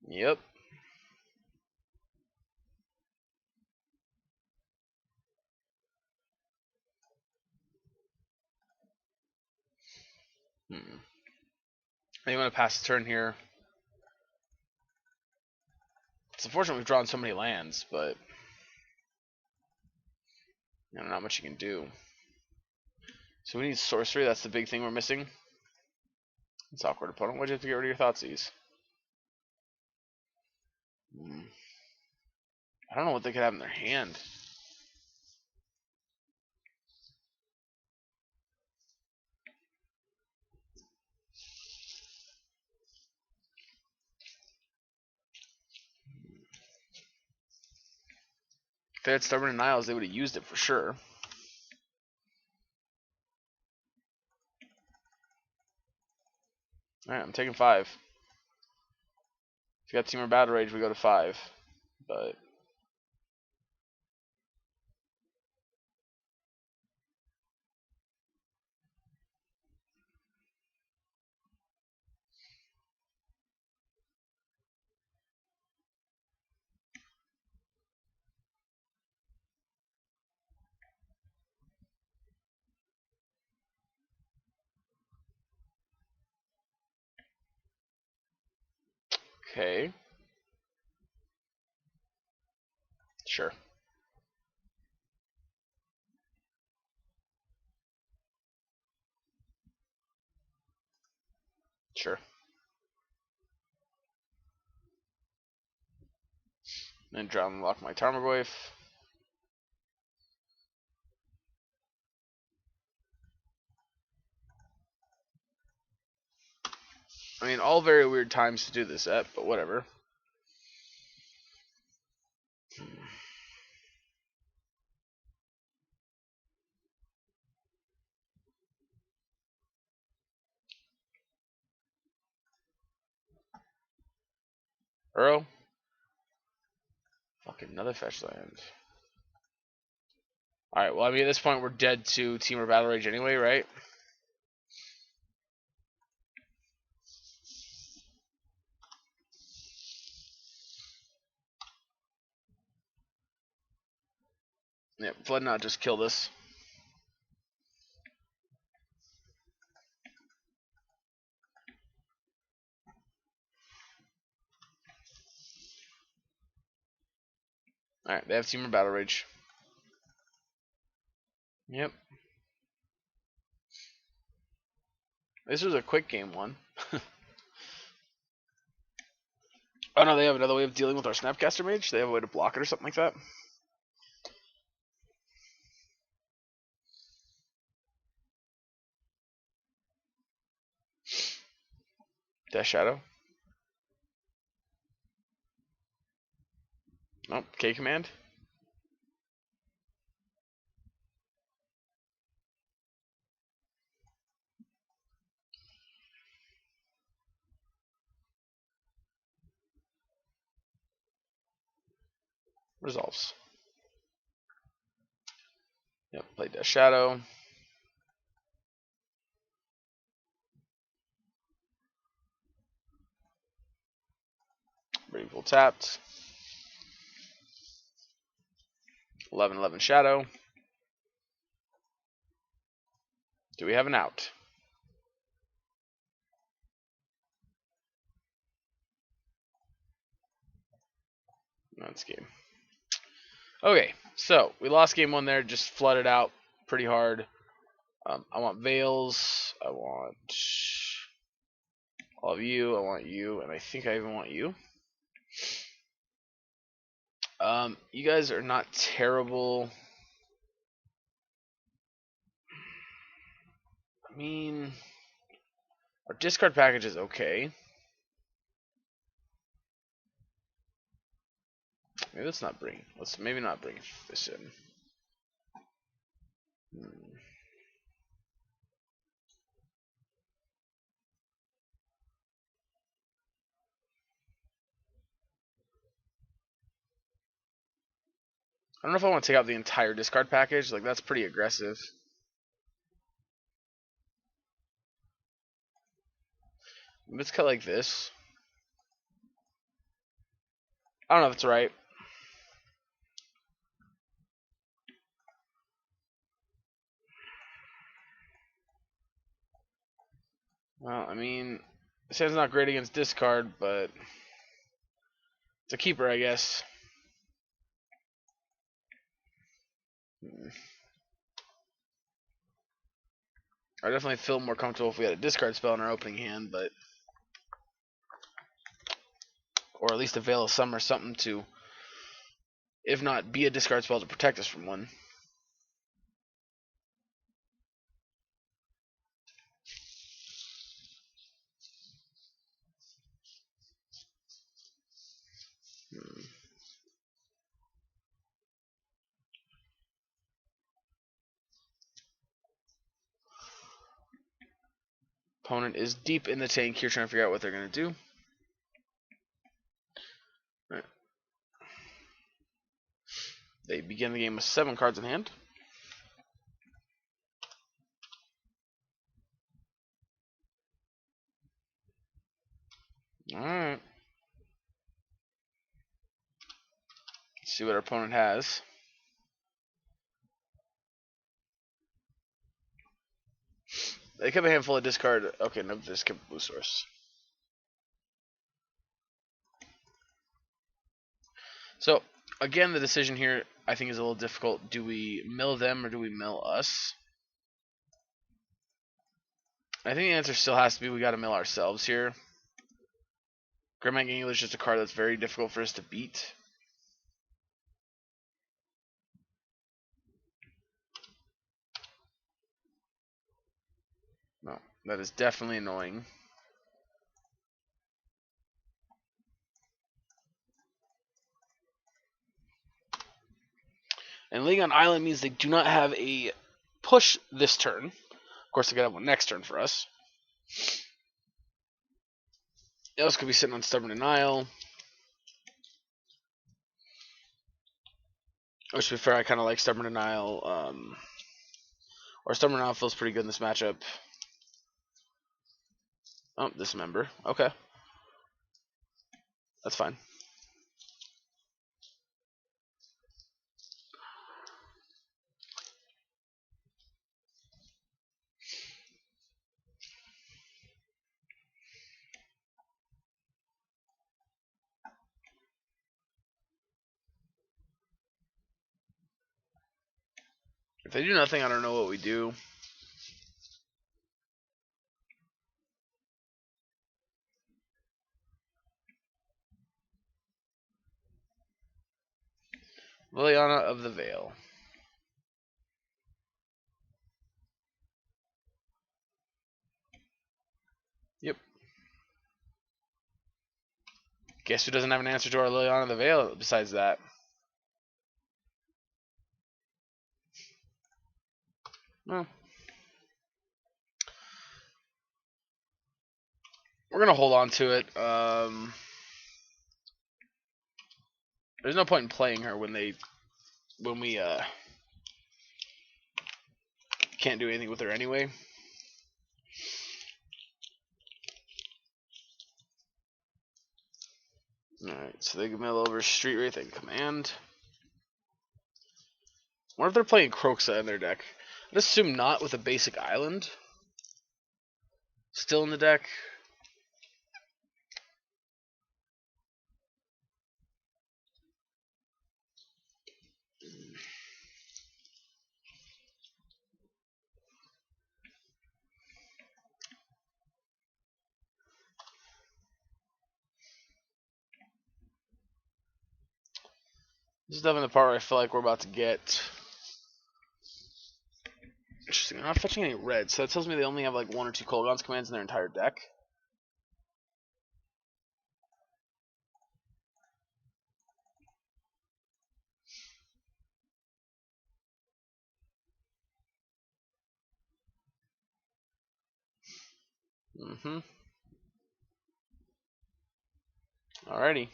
S1: Yep. Hmm. I think I'm gonna pass the turn here. It's unfortunate we've drawn so many lands, but not much you can do. So we need sorcery. That's the big thing we're missing. It's awkward, opponent. Why'd you have to get rid of your Thoughtseize? I don't know what they could have in their hand. If they had Stubborn Denials, they would have used it for sure. Alright, I'm taking 5. If you got Team or Battle Rage, we go to 5. But okay. Sure. Sure. Then draw and lock my Tarmogoyf. I mean, all very weird times to do this at, but whatever. Uro? Fucking another fetch land. Alright, well, I mean, at this point, we're dead to Team or Battle Rage anyway, right? Yeah, Flood not just kill this. Alright, they have Team or Battle Rage. Yep. This was a quick game one. Oh no, they have another way of dealing with our Snapcaster Mage? They have a way to block it or something like that? Death Shadow? Oh, K command? Resolves. Yep, play Death Shadow. Brave tapped. 11/11 Shadow. Do we have an out? That's game. Okay, so we lost game one there, just flooded out pretty hard. I want Veils. I want all of you. I want you, and I think I even want you. You guys are not terrible. I mean, our discard package is okay. Maybe let's not bring. Let's maybe not bring this in. I don't know if I want to take out the entire discard package. Like, that's pretty aggressive. Let's cut like this. I don't know if it's right. Well, I mean, this hand's not great against discard, but it's a keeper, I guess. I definitely feel more comfortable if we had a discard spell in our opening hand, but or at least a Veil of Summer, something to, if not be a discard spell to protect us from one. Opponent is deep in the tank here trying to figure out what they're going to do. Right. They begin the game with 7 cards in hand. Alright. Let's see what our opponent has. They kept a handful of discard. Okay, no, they just kept Blue Source. So, again, the decision here I think is a little difficult. Do we mill them or do we mill us? I think the answer still has to be we got to mill ourselves here. Grimmack Angler is just a card that's very difficult for us to beat. No, that is definitely annoying. And League on Island means they do not have a push this turn. Of course, they got one next turn for us. Else could be sitting on Stubborn Denial. Which, to be fair, I kind of like Stubborn Denial. Or Stubborn Denial feels pretty good in this matchup. Oh, Dismember. Okay. That's fine. If they do nothing, I don't know what we do. Liliana of the Veil. Yep. Guess who doesn't have an answer to our Liliana of the Veil besides that? No. We're gonna hold on to it. There's no point in playing her when we can't do anything with her anyway. Alright, so they can mill over Street Wraith and Command. I wonder if they're playing Kroxa in their deck. I'd assume not with a basic island still in the deck. This is definitely the part where I feel like we're about to get interesting. I'm not fetching any red, so that tells me they only have like 1 or 2 Kolaghan's commands in their entire deck. Mm-hmm. Alrighty.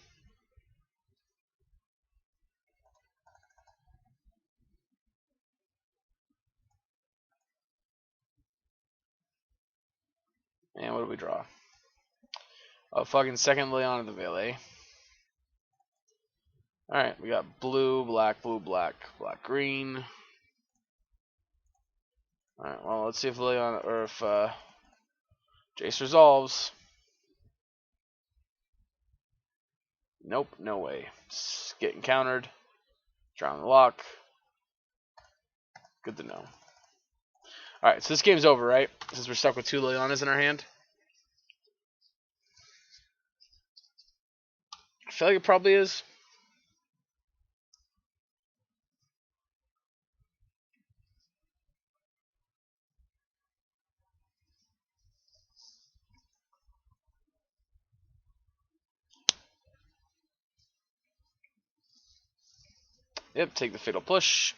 S1: And what do we draw? A fucking second Leon of the Veil. Alright, we got blue, black, black, green. Alright, well, let's see if Leon, or if Jace resolves. Nope, no way. It's getting countered. Drawing the lock. Good to know. Alright, so this game's over, right? Since we're stuck with 2 Leonas in our hand. I feel like it probably is. Yep, take the Fatal Push.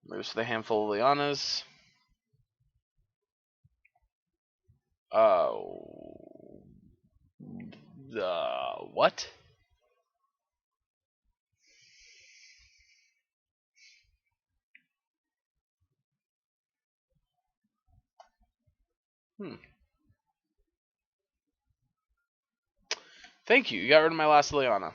S1: Moves to the handful of Leonas. What? Thank you. You got rid of my last Leona.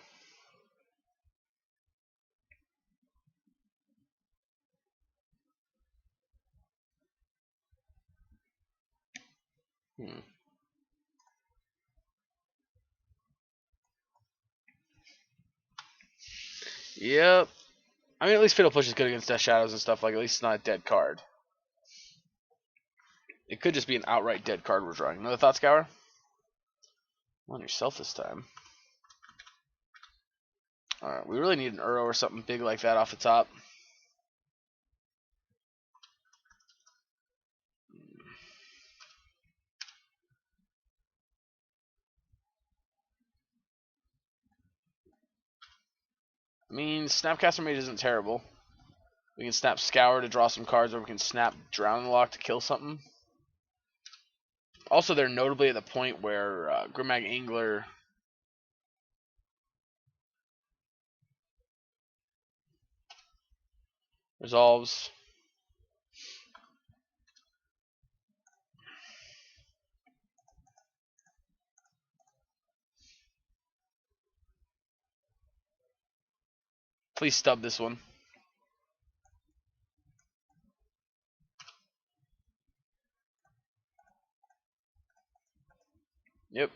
S1: Yep. I mean, at least Fatal Push is good against Death Shadows and stuff. Like, at least it's not a dead card. It could just be an outright dead card we're drawing. Another Thought Scour? On yourself this time. Alright, we really need an Uro or something big like that off the top. I mean, Snapcaster Mage isn't terrible. We can snap Scour to draw some cards, or we can snap Drowning Lock to kill something. Also, they're notably at the point where Grimag Angler resolves. Please stub this one. Yep.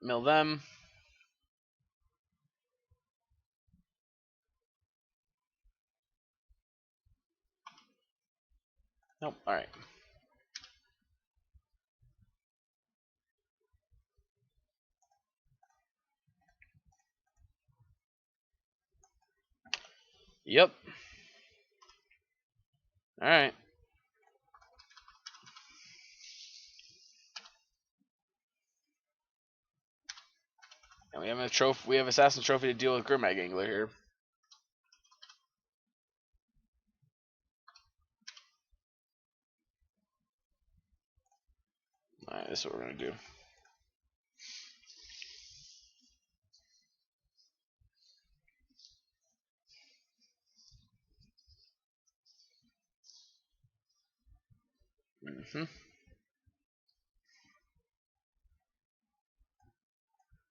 S1: Mill them. Nope. Alright. Yep. Alright. And we have a trophy. We have Assassin Trophy to deal with Grimag Angler here. Alright, this is what we're gonna do.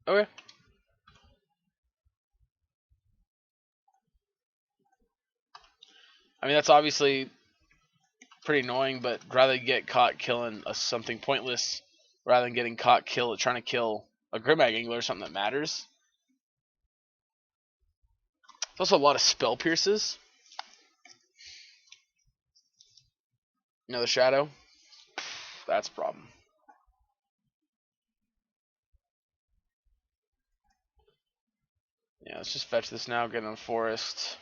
S1: Okay. I mean, that's obviously pretty annoying, but rather get caught killing something pointless rather than getting caught trying to kill a Grimag Angler or something that matters. There's also a lot of Spell Pierces. Another Shadow. That's a problem. Yeah, let's just fetch this now, get on Forest.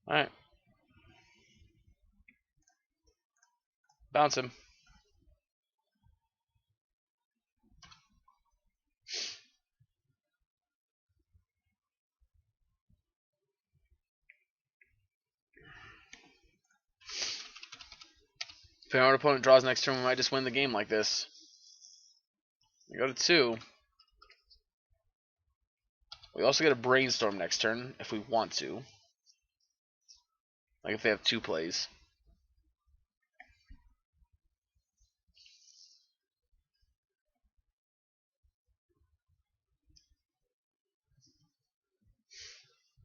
S1: Alright. Bounce him. If our opponent draws next turn, we might just win the game like this. We go to 2. We also get a brainstorm next turn if we want to. Like if they have 2 plays.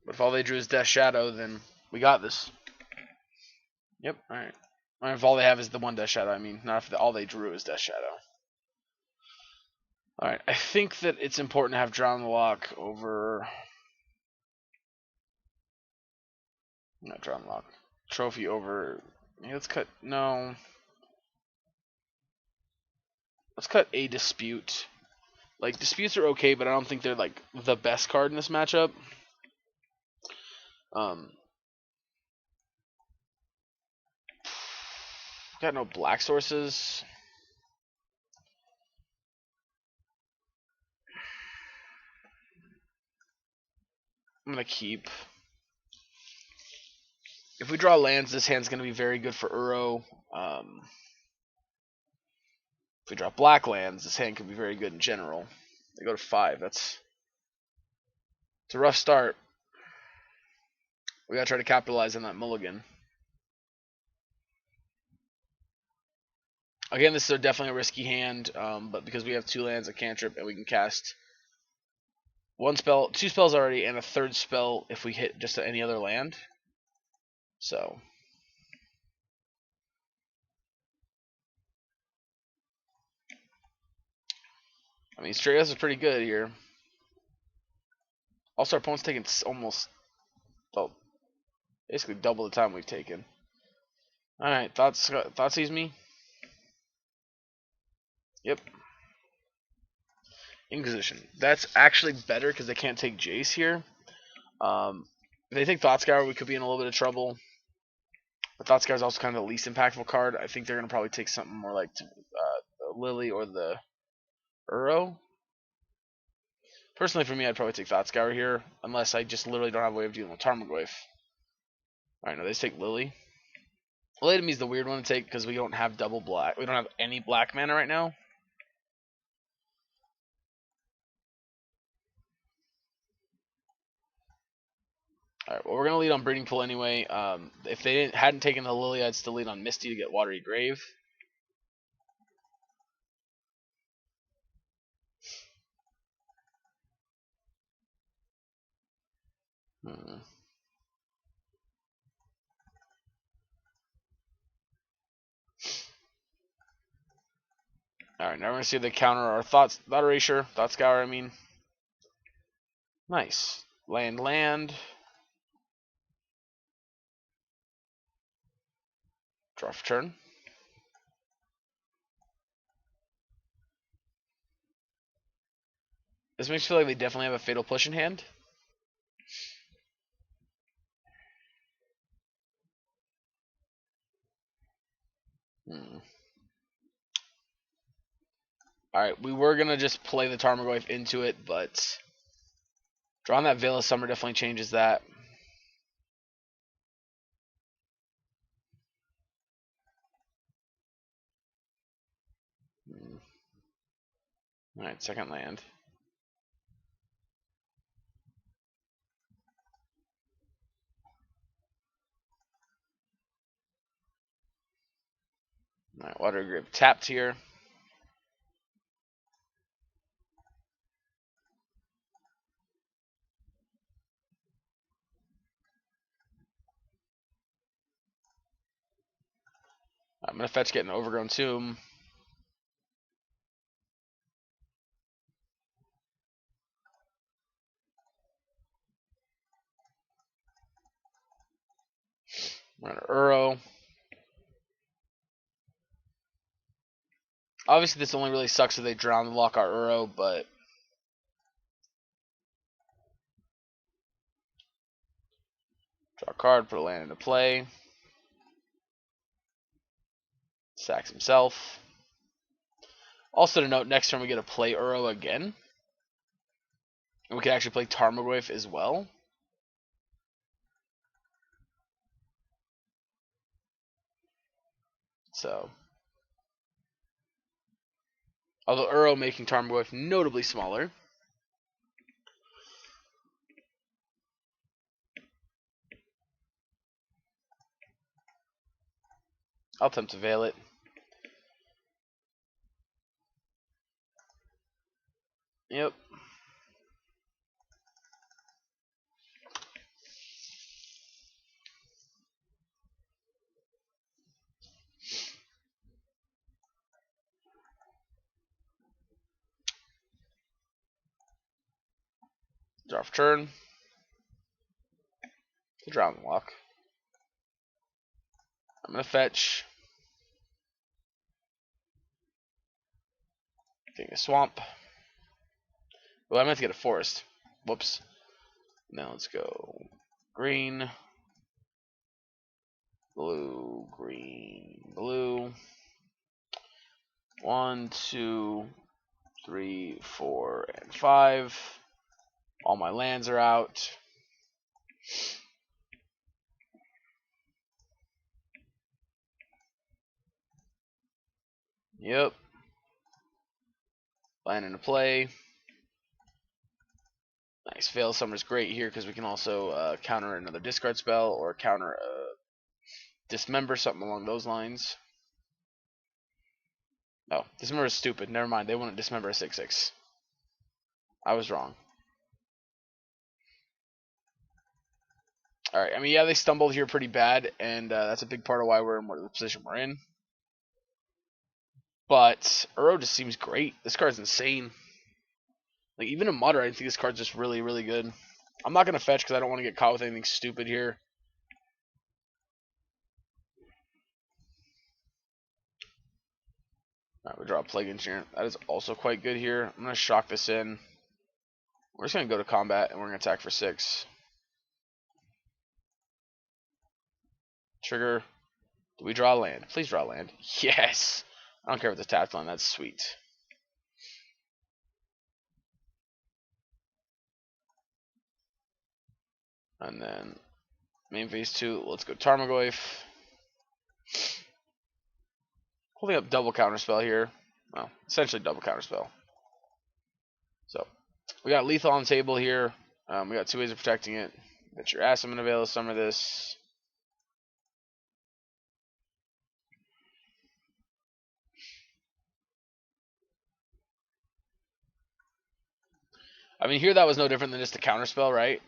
S1: But if all they drew is Death Shadow, then we got this. Yep, alright. Or if all they have is the 1 Death Shadow, I mean. Not if all they drew is Death Shadow. Alright, I think that it's important to have Drown the Lock over... Not Drown the Lock. Trophy over... Yeah, let's cut... No. Let's cut a Dispute. Like, Disputes are okay, but I don't think they're, like, the best card in this matchup. Got no black sources. I'm going to keep. If we draw lands, this hand's going to be very good for Uro. If we draw black lands, this hand could be very good in general. They go to 5. It's a rough start. We got to try to capitalize on that mulligan. Again, this is definitely a risky hand, but because we have 2 lands, a cantrip, and we can cast 1 spell, 2 spells already, and a 3rd spell if we hit just any other land. So, I mean, straight us is pretty good here. Also, our opponent's taking almost, well, basically double the time we've taken. Alright, Thoughtseize me? Yep. Inquisition. That's actually better because they can't take Jace here. If they take Thoughtscour, we could be in a little bit of trouble. But Thoughtscour is also kind of the least impactful card. I think they're going to probably take something more like the Lily or the Uro. Personally, for me, I'd probably take Thoughtscour here, unless I just literally don't have a way of dealing with Tarmogoyf. Alright, no, they just take Lily. Lily to me is the weird one to take because we don't have double black. We don't have any black mana right now. Alright, well, we're going to lead on Breeding Pool anyway. If they hadn't taken the Lily, I'd still lead on Misty to get Watery Grave. Alright, now we're going to see if they counter our Thought Erasure. Thoughtscour, I mean. Nice. Land. Draw for turn. This makes me feel like they definitely have a Fatal Push in hand. Alright, we were going to just play the Tarmogoyf into it, but drawing that Veil of Summer definitely changes that. Alright, second land. Alright, Watery Grave tapped here. I'm going to fetch, get an Overgrown Tomb. We're on Uro. Obviously, this only really sucks if they drown the lock our Uro, but Draw a card, put a land into play. Sacks himself. Also to note, next turn we get to play Uro again. And we can actually play Tarmogoyf as well. So, although Uro making Tarmogoyf notably smaller. I'll attempt to veil it. Yep. Draw for turn. To Drown Walk. I'm going to fetch. Getting a swamp. Well, I meant to get a forest. Whoops. Now let's go green, blue, green, blue. 1, 2, 3, 4, and 5. All my lands are out. Yep. Land into play. Nice. Veil Summer's great here because we can also counter another discard spell or counter a Dismember, something along those lines. Oh, Dismember is stupid. Never mind. They wouldn't Dismember a 6/6. I was wrong. Alright, I mean, yeah, they stumbled here pretty bad, and that's a big part of why we're in the position we're in. But Uro just seems great. This card's insane. Like, even in Modern, I think this card's just really, really good. I'm not going to fetch because I don't want to get caught with anything stupid here. Alright, we draw a Plague Engineer. That is also quite good here. I'm going to shock this in. We're just going to go to combat, and we're going to attack for 6. Trigger. Do we draw land? Please draw land. Yes! I don't care if it's a tapped land. That's sweet. And then main phase 2, let's go Tarmogoyf. Holding up double counterspell here. Well, essentially double counterspell. So, we got lethal on the table here. We got 2 ways of protecting it. Get your ass, I'm going to veil some of this. I mean, here that was no different than just a counterspell, right?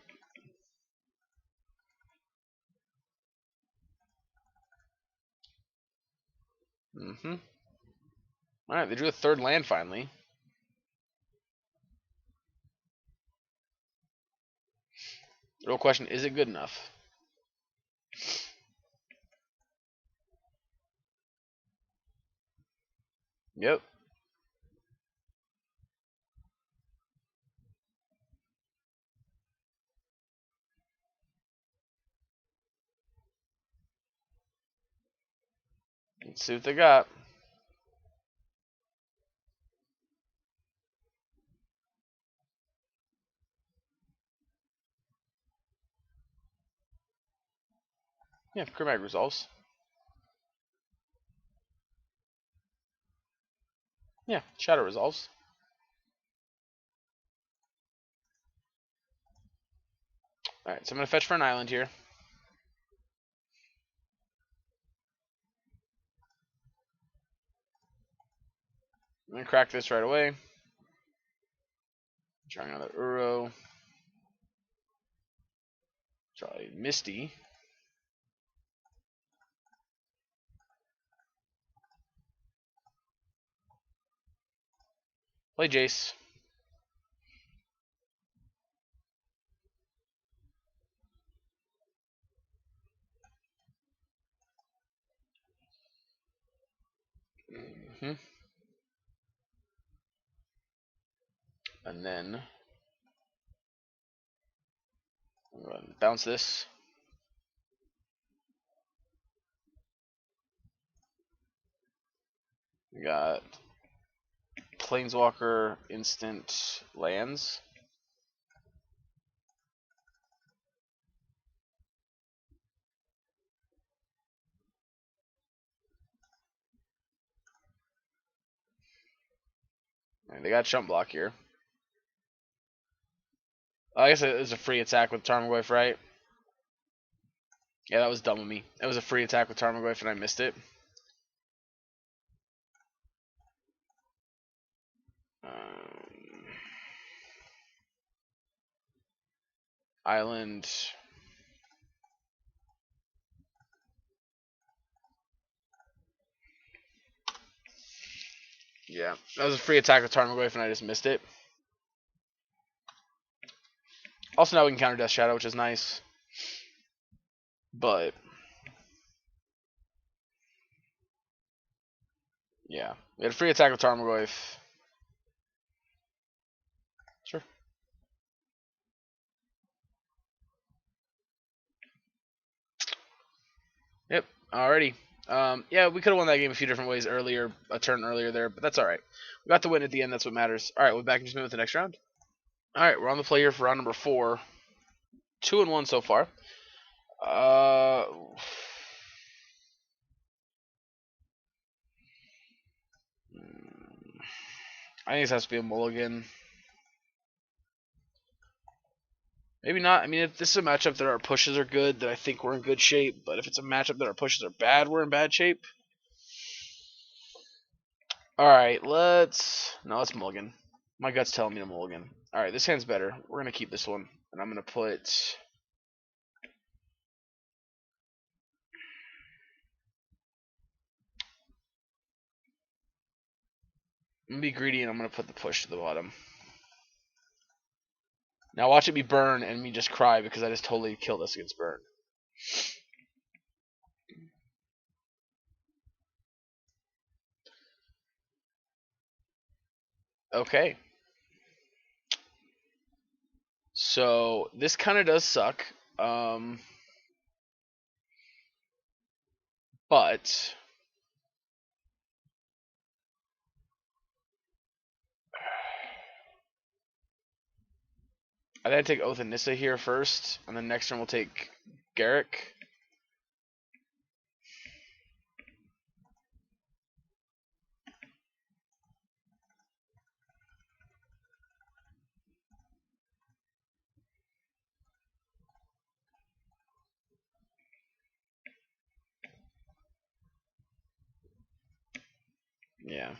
S1: Alright, they drew a 3rd land finally. The real question, is it good enough? Yep. Let's see what they got. Yeah, Crimag resolves. Yeah, Shadow resolves. Alright, so I'm going to fetch for an island here. I'm going to crack this right away. Draw another Uro. Draw a Misty. Play Jace. And then I'm going to bounce this. We got Planeswalker instant lands. And they got jump block here. I guess it was a free attack with Tarmogoyf, right? Yeah, that was dumb of me. It was a free attack with Tarmogoyf and I missed it. Island. Yeah, that was a free attack with Tarmogoyf and I just missed it. Also now we can counter Death Shadow, which is nice. But yeah, we had a free attack with Tarmogoyf. Sure. Yep. Alrighty. Yeah, we could have won that game a few different ways earlier, a turn earlier there, but that's alright. We got the win at the end, that's what matters. Alright, we're back in just a minute with the next round. Alright, we're on the play here for round number 4. 2-1 so far. I think this has to be a mulligan. Maybe not. I mean, if this is a matchup that our pushes are good, then I think we're in good shape. But if it's a matchup that our pushes are bad, we're in bad shape. Alright, let's mulligan. My gut's telling me to mulligan. Alright, this hand's better. We're going to keep this one. And I'm going to put... I'm going to be greedy and I'm going to put the push to the bottom. Now watch it be burn and me just cry because I just totally killed us against burn. Okay. So this kind of does suck. But I gotta take Oath and Nissa here first, and then next turn we'll take Garrick. Yeah.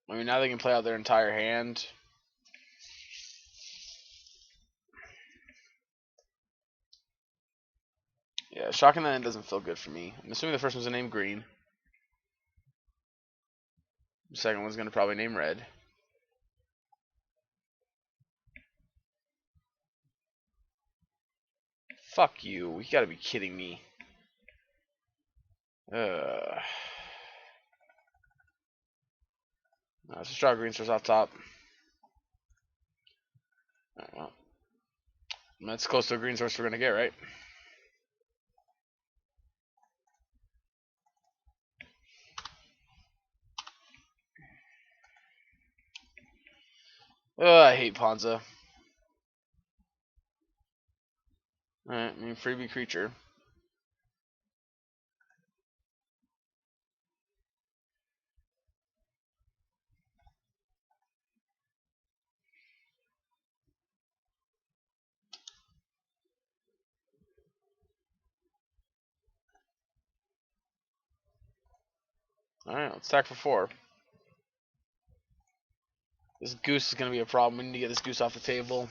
S1: I mean, now they can play out their entire hand. Yeah, shocking that end doesn't feel good for me. I'm assuming the first one's gonna name green. The second one's gonna probably name red. Fuck you. You gotta be kidding me. Let's just draw green stars off top. Alright, well. That's close to a green source we're gonna get, right? I hate Ponza. Alright, I mean freebie creature. Alright, let's attack for 4. This goose is gonna be a problem. We need to get this goose off the table.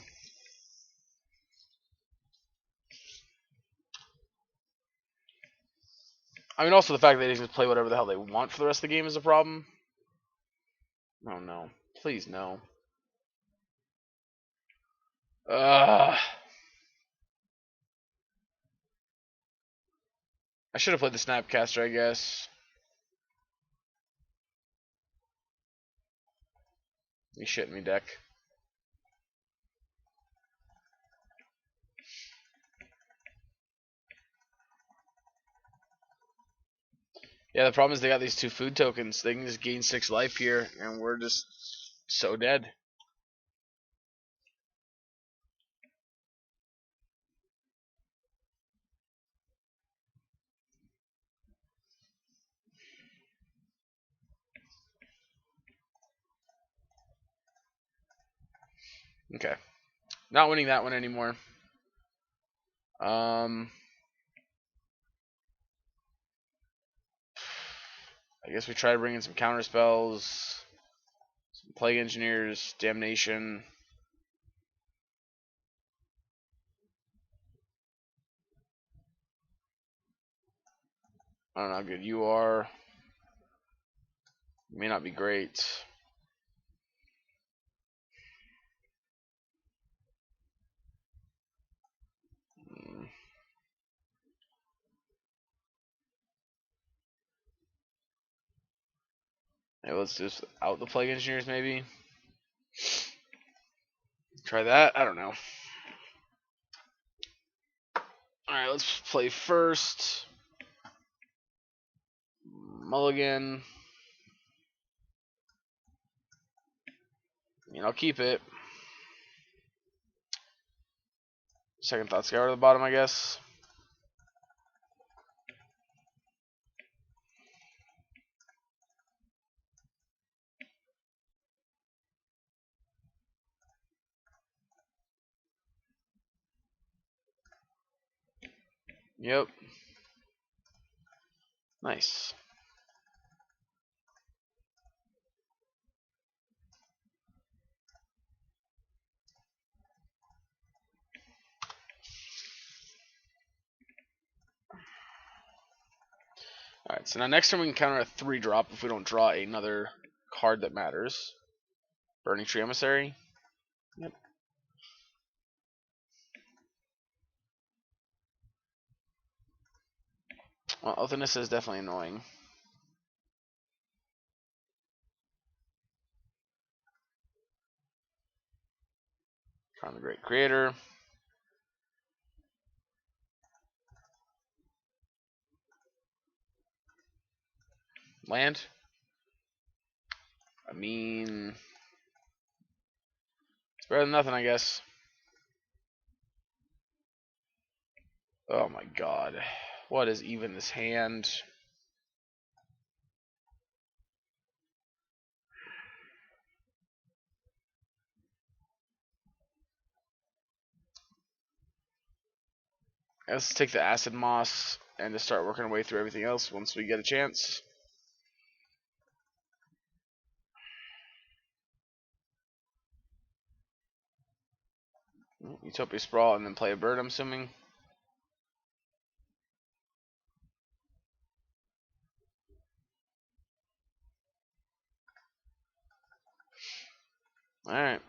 S1: I mean, also the fact that they can play whatever the hell they want for the rest of the game is a problem. Oh no. Please no. I should have played the Snapcaster, I guess. You shitting me, deck. Yeah, the problem is they got these 2 food tokens. They can just gain 6 life here, and we're just so dead. Okay. Not winning that one anymore. I guess we try to bring in some counter spells, some plague engineers, damnation. I don't know how good you are. May not be great. Hey, let's just out the plague engineers maybe. Try that. I don't know. All right, let's play first. Mulligan. I mean, I'll keep it. Second thought scour to the bottom, I guess. Yep. Nice. Alright, so now next turn we can counter a 3-drop if we don't draw another card that matters. Burning Tree Emissary. Yep. Well, Othinus is definitely annoying. Crown the Great Creator. Land. I mean, it's better than nothing, I guess. Oh my god. What is even this hand? Let's take the Acid Moss and just start working our way through everything else once we get a chance. Utopia Sprawl and then play a bird, I'm assuming. Alright.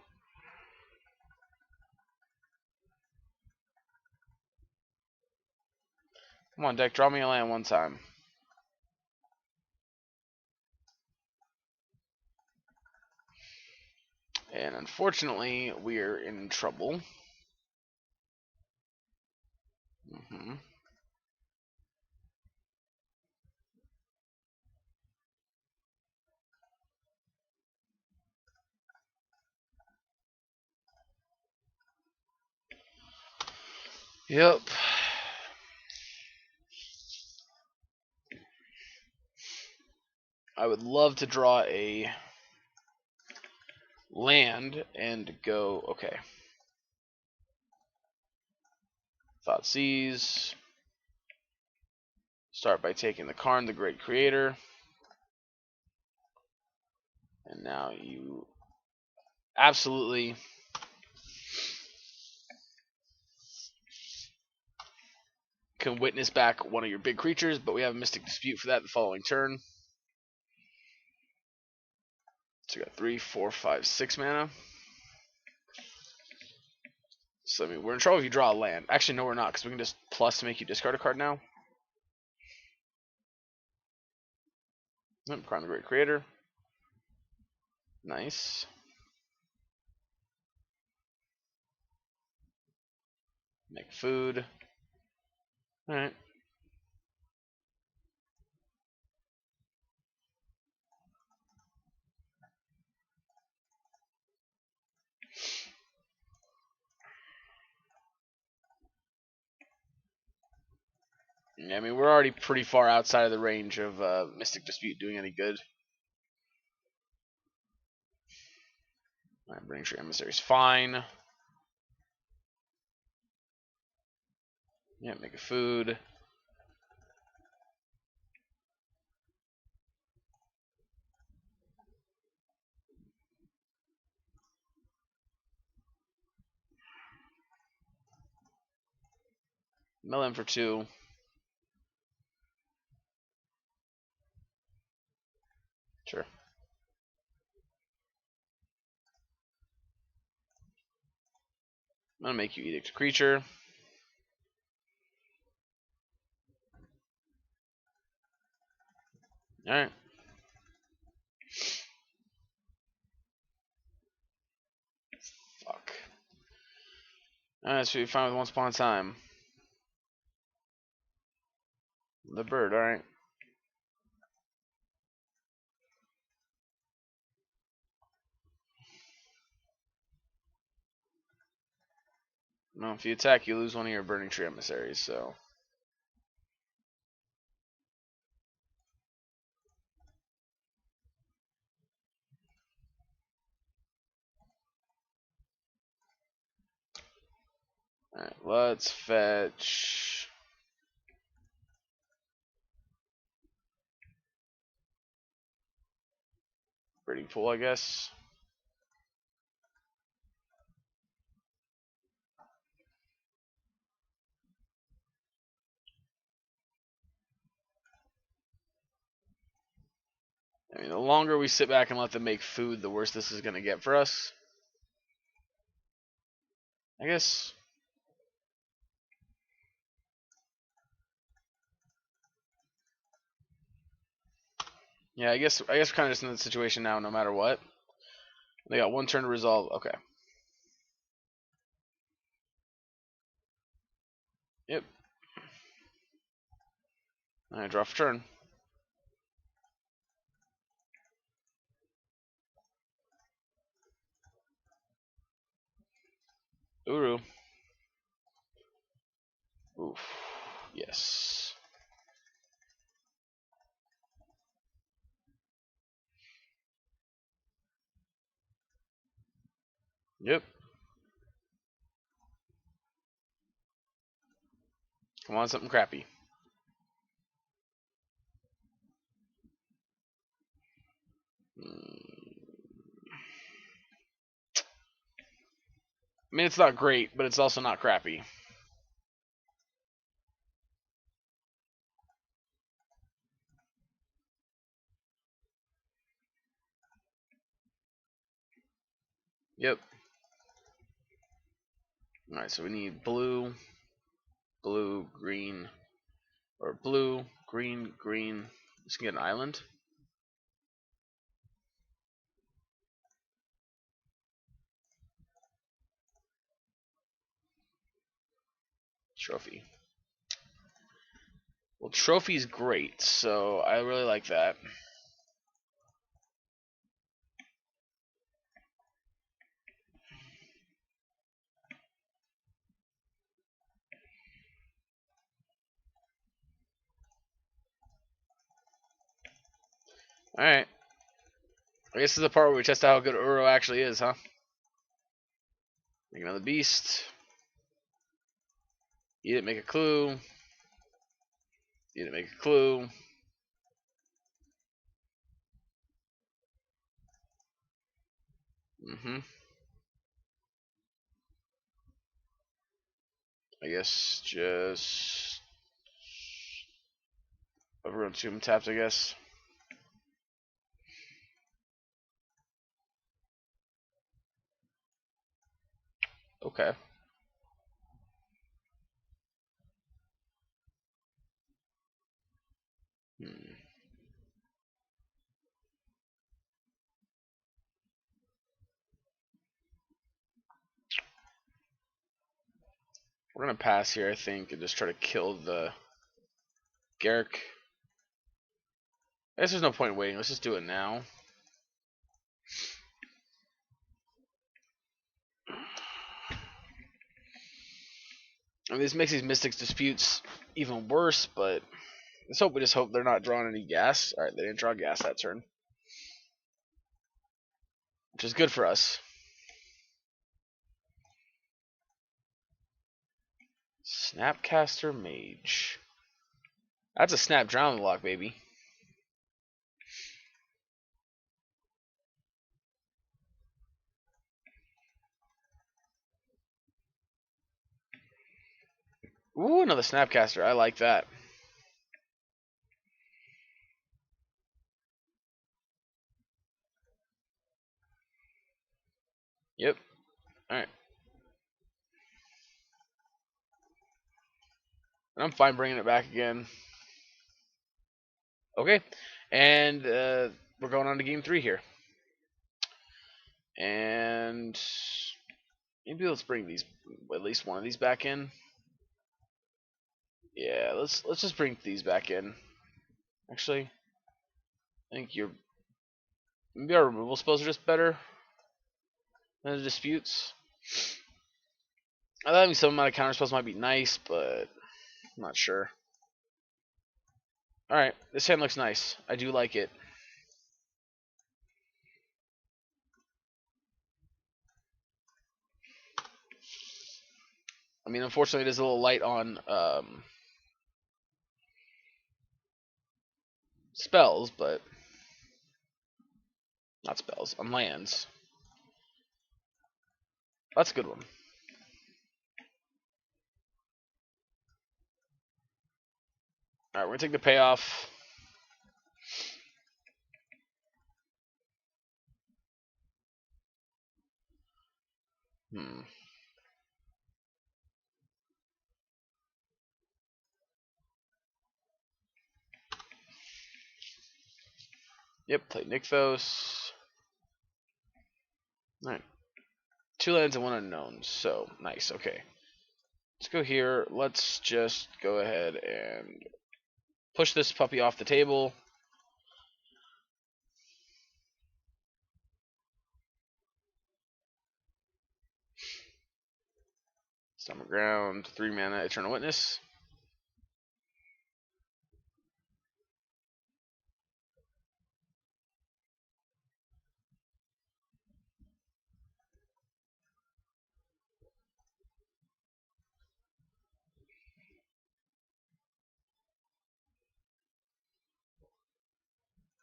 S1: Come on, deck, draw me a land one time. And unfortunately, we're in trouble. Yep. I would love to draw a land and go, okay. Thoughtseize. Start by taking the Karn, the Great Creator. And now you absolutely can witness back one of your big creatures, but we have a Mystic Dispute for that the following turn. So we got 3, 4, 5, 6 mana. So I mean, we're in trouble if you draw a land. Actually, no, we're not, because we can just plus to make you discard a card now. Crown the Great Creator. Nice. Make food. Alright. Yeah, I mean, we're already pretty far outside of the range of Mystic Dispute doing any good. Alright, Burning Tree Emissary's fine. Yeah, make a food. Mill in for 2. Sure. I'm gonna make you Edict a creature. Alright. Fuck. Alright, so we found with Once Upon a Time. The bird, alright. No, if you attack, you lose one of your Burning Tree Emissaries, so. Alright, let's fetch. Breeding Pool, I guess. I mean, the longer we sit back and let them make food, the worse this is going to get for us. I guess. Yeah, I guess we're kind of just in the situation now, no matter what. They got 1 turn to resolve. Okay. Yep. Alright, draw for turn. Uru. Oof. Yes. Yep. Come on, something crappy. I mean, it's not great, but it's also not crappy. Yep. Alright, so we need blue, blue, green, or blue, green, green. Just get an island. Trophy. Well, trophy's great, so I really like that. Alright. I guess this is the part where we test out how good Uro actually is, huh? Make another beast. Eat it, make a clue. Eat it, make a clue. I guess just everyone tomb taps, I guess. Okay. We're gonna pass here, I think, and just try to kill the Garrick. I guess there's no point in waiting. Let's just do it now. I mean, this makes these Mystics disputes even worse, but we just hope they're not drawing any gas. Alright, they didn't draw gas that turn, which is good for us. Snapcaster Mage. That's a snap drowning lock, baby. Ooh, another Snapcaster. I like that. Yep. Alright. And I'm fine bringing it back again. Okay. And we're going on to game 3 here. And maybe let's bring these, at least one of these back in. Yeah, let's just bring these back in. Actually, I think maybe our removal spells are just better than the disputes. I thought having some amount of counter spells might be nice, but I'm not sure. Alright, this hand looks nice. I do like it. I mean, unfortunately, it is a little light on spells, but not spells, on lands. That's a good one. Alright, we're gonna take the payoff. Yep, play Nykthos. Alright. 2 lands and 1 unknown, so nice, okay. Let's go here. Let's just go ahead and push this puppy off the table. Stomach Ground, 3 mana, Eternal Witness.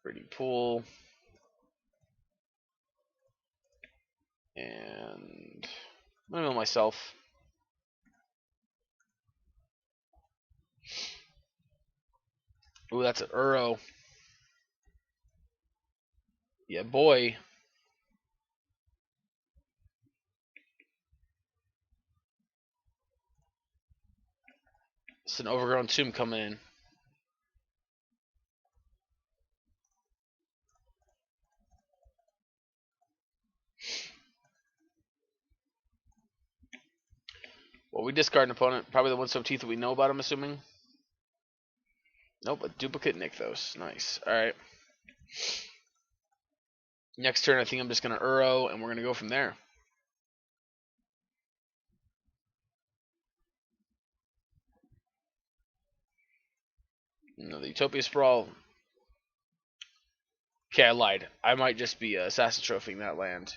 S1: Breeding Pool. And I'm gonna mill myself. Ooh, that's an Uro. Yeah, boy. It's an Overgrown Tomb coming in. Well, we discard an opponent. Probably the one Sub Teeth that we know about, I'm assuming. Nope, a duplicate Nykthos. Nice. Alright. Next turn, I think I'm just going to Uro, and we're going to go from there. No, the Utopia Sprawl. Okay, I lied. I might just be Assassin Trophying that land.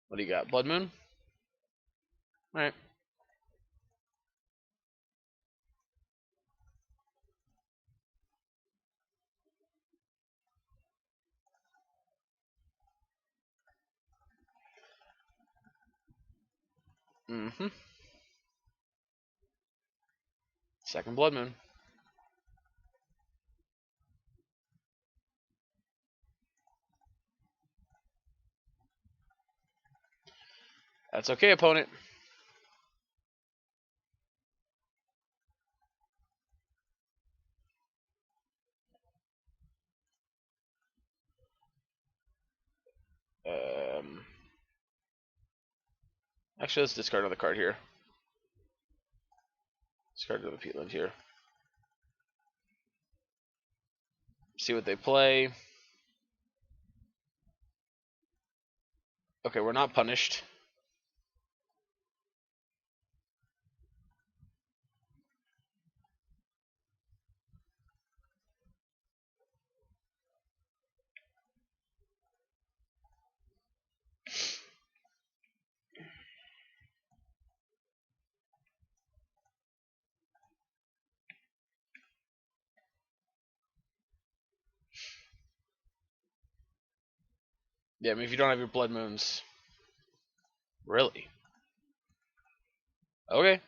S1: What do you got? Blood Moon? Alright. Mm-hmm. Second Blood Moon. That's okay, opponent. Actually, let's discard another card here. Discard another Peatland here. See what they play. Okay, we're not punished. Yeah, I mean, if you don't have your blood moons. Really? Okay.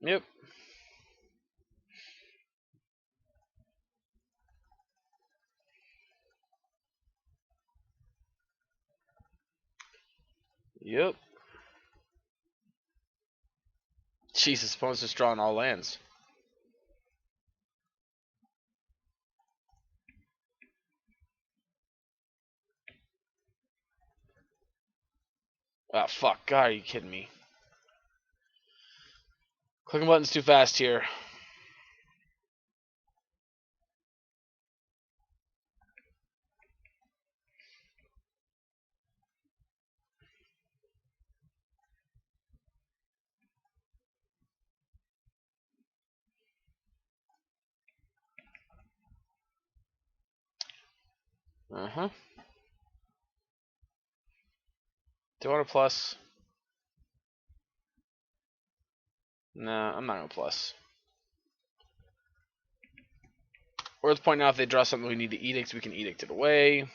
S1: Yep. Yep. Jesus, opponent's just drawing all lands. Ah, fuck. God, are you kidding me? Clicking buttons too fast here. Uh-huh. 200 plus. Nah, I'm not going to plus. We're at the point now if they draw something we need to edict, we can edict it away.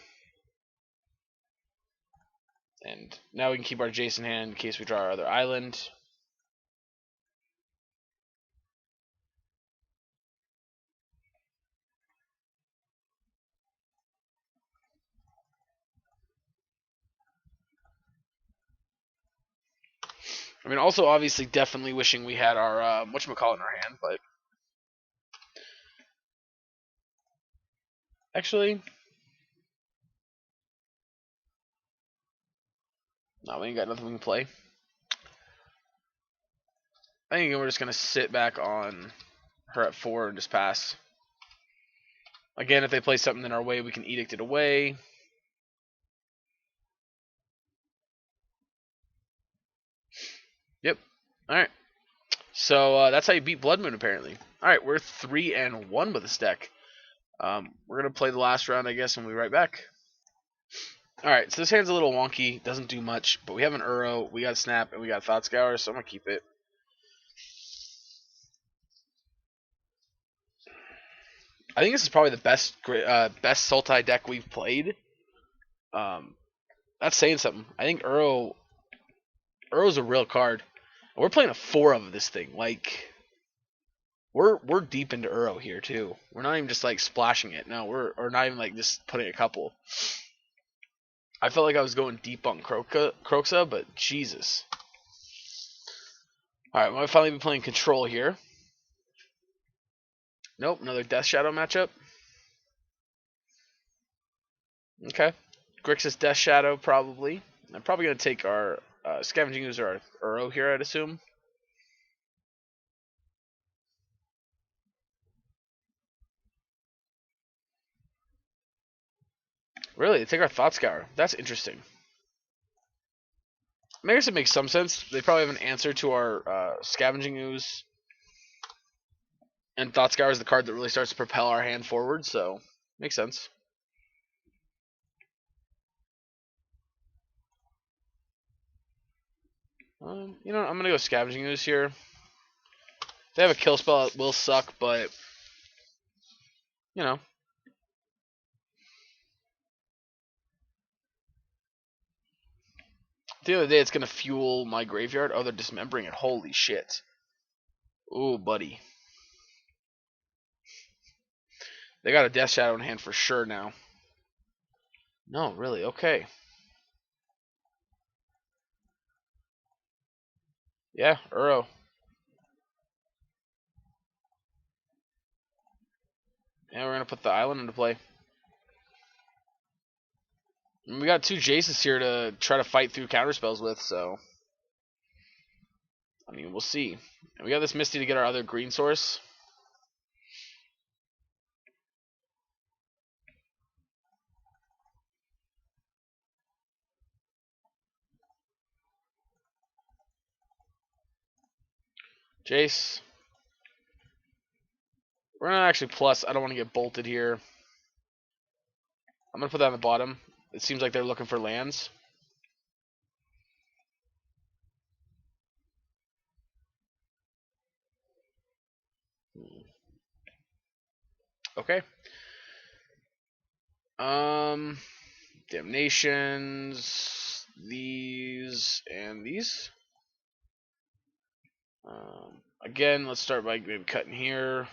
S1: And now we can keep our Jason hand in case we draw our other island. I mean, also obviously definitely wishing we had our whatchamacallit in our hand, but actually, no, we ain't got nothing we can play. I think we're just gonna sit back on her at 4 and just pass. Again, if they play something in our way, we can edict it away. Yep. All right. So that's how you beat Blood Moon, apparently. All right, we're 3-1 with this deck. We're gonna play the last round, I guess, and we'll be right back. All right, so this hand's a little wonky, doesn't do much, but we have an Uro, we got Snap, and we got Thought Scour, so I'm gonna keep it. I think this is probably the best Sultai deck we've played. That's saying something. I think Uro's a real card. We're playing a 4 of this thing. Like we're deep into Uro here too. We're not even just like splashing it. No, or not even like just putting a couple. I felt like I was going deep on Kroxa, but Jesus. All right, we might finally be playing Control here. Nope, another Death Shadow matchup. Okay, Grixis Death Shadow probably. I'm probably gonna take our Scavenging Ooze or our Uro here, I'd assume. Really, they take our Thought Scour. That's interesting. I guess it makes some sense. They probably have an answer to our Scavenging Ooze. And Thought Scour is the card that really starts to propel our hand forward, so makes sense. You know, I'm gonna go Scavenging Ooze here. If they have a kill spell, it will suck, but you know. At the end of the day, it's gonna fuel my graveyard. Oh, they're dismembering it. Holy shit. Ooh, buddy. They got a Death Shadow in hand for sure now. No, really, okay. Yeah, Uro. Yeah, we're gonna put the island into play. And we got 2 Jaces here to try to fight through counterspells with, so I mean, we'll see. And we got this Misty to get our other green source. Jace. We're gonna actually plus. I don't want to get bolted here. I'm gonna put that on the bottom. It seems like they're looking for lands. Okay. Damnations, these and these. Again, let's start by maybe cutting here.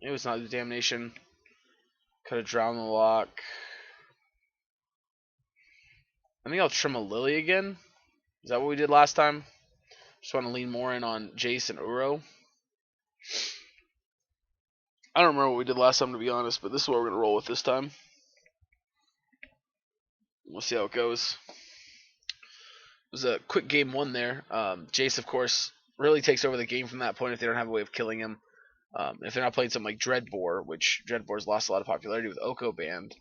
S1: It was not the damnation. Could have drowned the lock. I think I'll trim a Lily again. Is that what we did last time? Just want to lean more in on Jace and Uro. I don't remember what we did last time, to be honest, but this is what we're going to roll with this time. We'll see how it goes. It was a quick game one there. Jace, of course, really takes over the game from that point if they don't have a way of killing him. If they're not playing something like Dreadbore, which Dreadbore's lost a lot of popularity with Oko banned,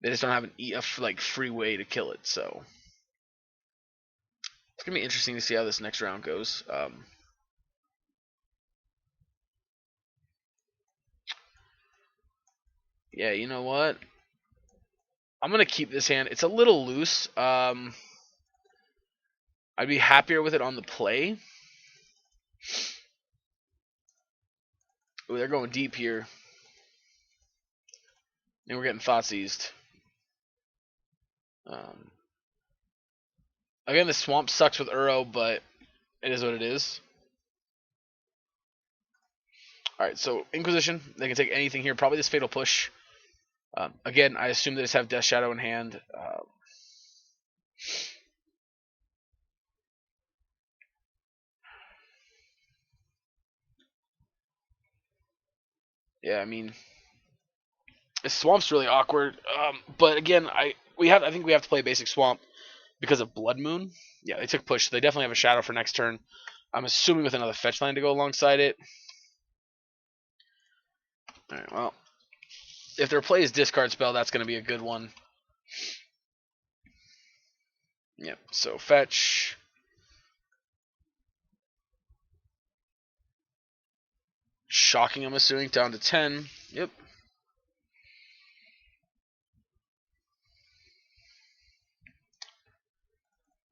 S1: they just don't have a free way to kill it. So it's gonna be interesting to see how this next round goes. Yeah, you know what? I'm gonna keep this hand. It's a little loose. I'd be happier with it on the play. Ooh, they're going deep here. And we're getting thought seized. Again, the swamp sucks with Uro, but it is what it is. Alright, so Inquisition. They can take anything here. Probably this Fatal Push. Again, I assume they just have Death Shadow in hand. Yeah, I mean, this Swamp's really awkward. But again, I think we have to play basic Swamp because of Blood Moon. Yeah, they took Push. So they definitely have a Shadow for next turn. I'm assuming with another fetch line to go alongside it. Alright, well, if their play is Discard Spell, that's going to be a good one. Yep, so fetch. Shocking, I'm assuming, down to 10. Yep.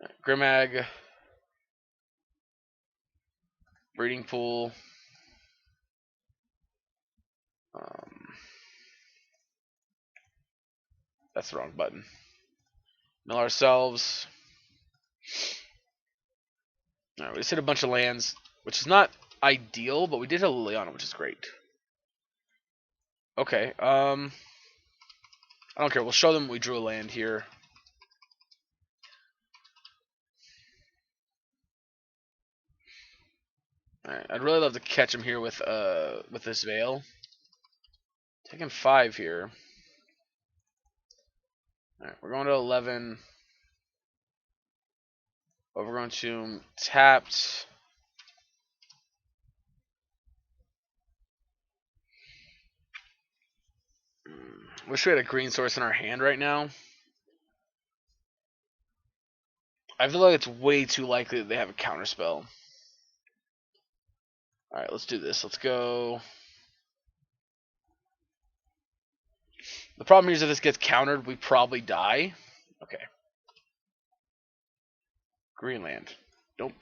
S1: Right, Grimag. Breeding Pool. That's the wrong button. Mill ourselves. Alright, we just hit a bunch of lands, which is not ideal, but we did hit a Liliana, which is great. Okay, I don't care. We'll show them we drew a land here. Alright, I'd really love to catch him here with this Veil. Taking 5 here. Alright, we're going to 11. But we're going to tapped. Wish we had a green source in our hand right now. I feel like it's way too likely that they have a counterspell. Alright, let's do this. Let's go. The problem here is if this gets countered, we probably die. Okay. Greenland. Nope.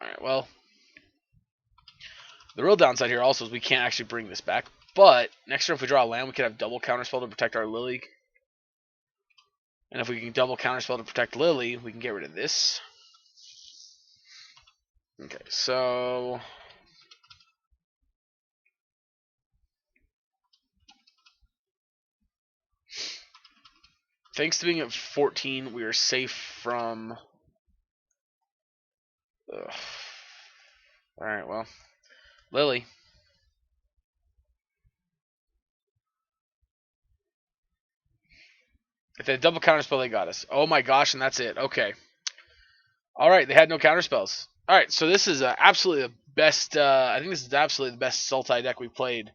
S1: Alright, well. The real downside here also is we can't actually bring this back. But next turn, if we draw a land, we can have double counterspell to protect our Lily. And if we can double counterspell to protect Lily, we can get rid of this. Okay, so thanks to being at 14, we are safe from. Alright, well. Lily. If they had double counterspell, they got us. Oh my gosh, and that's it. Okay. Alright, they had no counterspells. Alright, so this is absolutely the best. I think this is absolutely the best Sultai deck we played.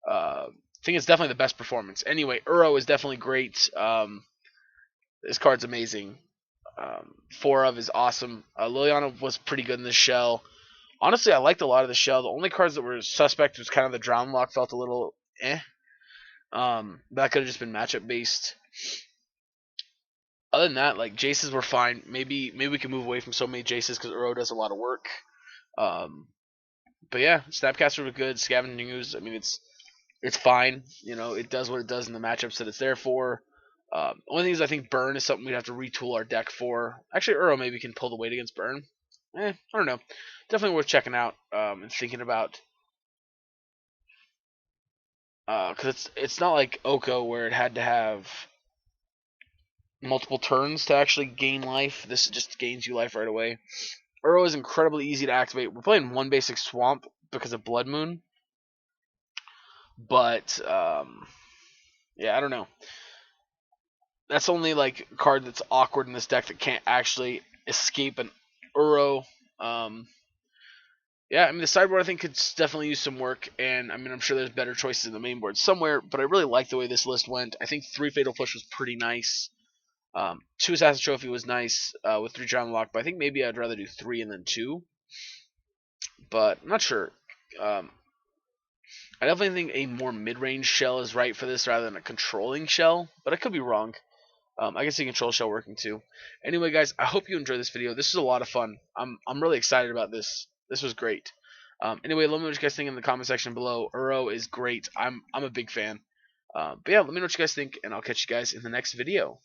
S1: I think it's definitely the best performance. Anyway, Uro is definitely great. This card's amazing. 4 of is awesome. Liliana was pretty good in this shell. Honestly, I liked a lot of the shell. The only cards that were suspect was kind of the Drown Lock. Felt a little eh. That could have just been matchup based. Other than that, like Jaces were fine. Maybe we can move away from so many Jaces because Uro does a lot of work. But yeah, Snapcaster was good. Scavenging Ooze, I mean, it's fine. You know, it does what it does in the matchups that it's there for. Only thing is, I think Burn is something we'd have to retool our deck for. Actually, Uro maybe can pull the weight against Burn. I don't know. Definitely worth checking out and thinking about. Because it's not like Oko where it had to have multiple turns to actually gain life. This just gains you life right away. Uro is incredibly easy to activate. We're playing one basic Swamp because of Blood Moon. But, yeah, I don't know. That's only like a card that's awkward in this deck that can't actually escape an Uro. Yeah, I mean the sideboard I think could definitely use some work, and I mean I'm sure there's better choices in the main board somewhere, but I really like the way this list went. I think 3 Fatal Push was pretty nice. 2 Assassin Trophy was nice with 3 Drown Lock, but I think maybe I'd rather do 3 and then 2. But I'm not sure. I definitely think a more mid-range shell is right for this rather than a controlling shell, but I could be wrong. I can see control shell working too. Anyway, guys, I hope you enjoyed this video. This was a lot of fun. I'm really excited about this. This was great. Anyway, let me know what you guys think in the comment section below. Uro is great. I'm a big fan. But yeah, let me know what you guys think, and I'll catch you guys in the next video.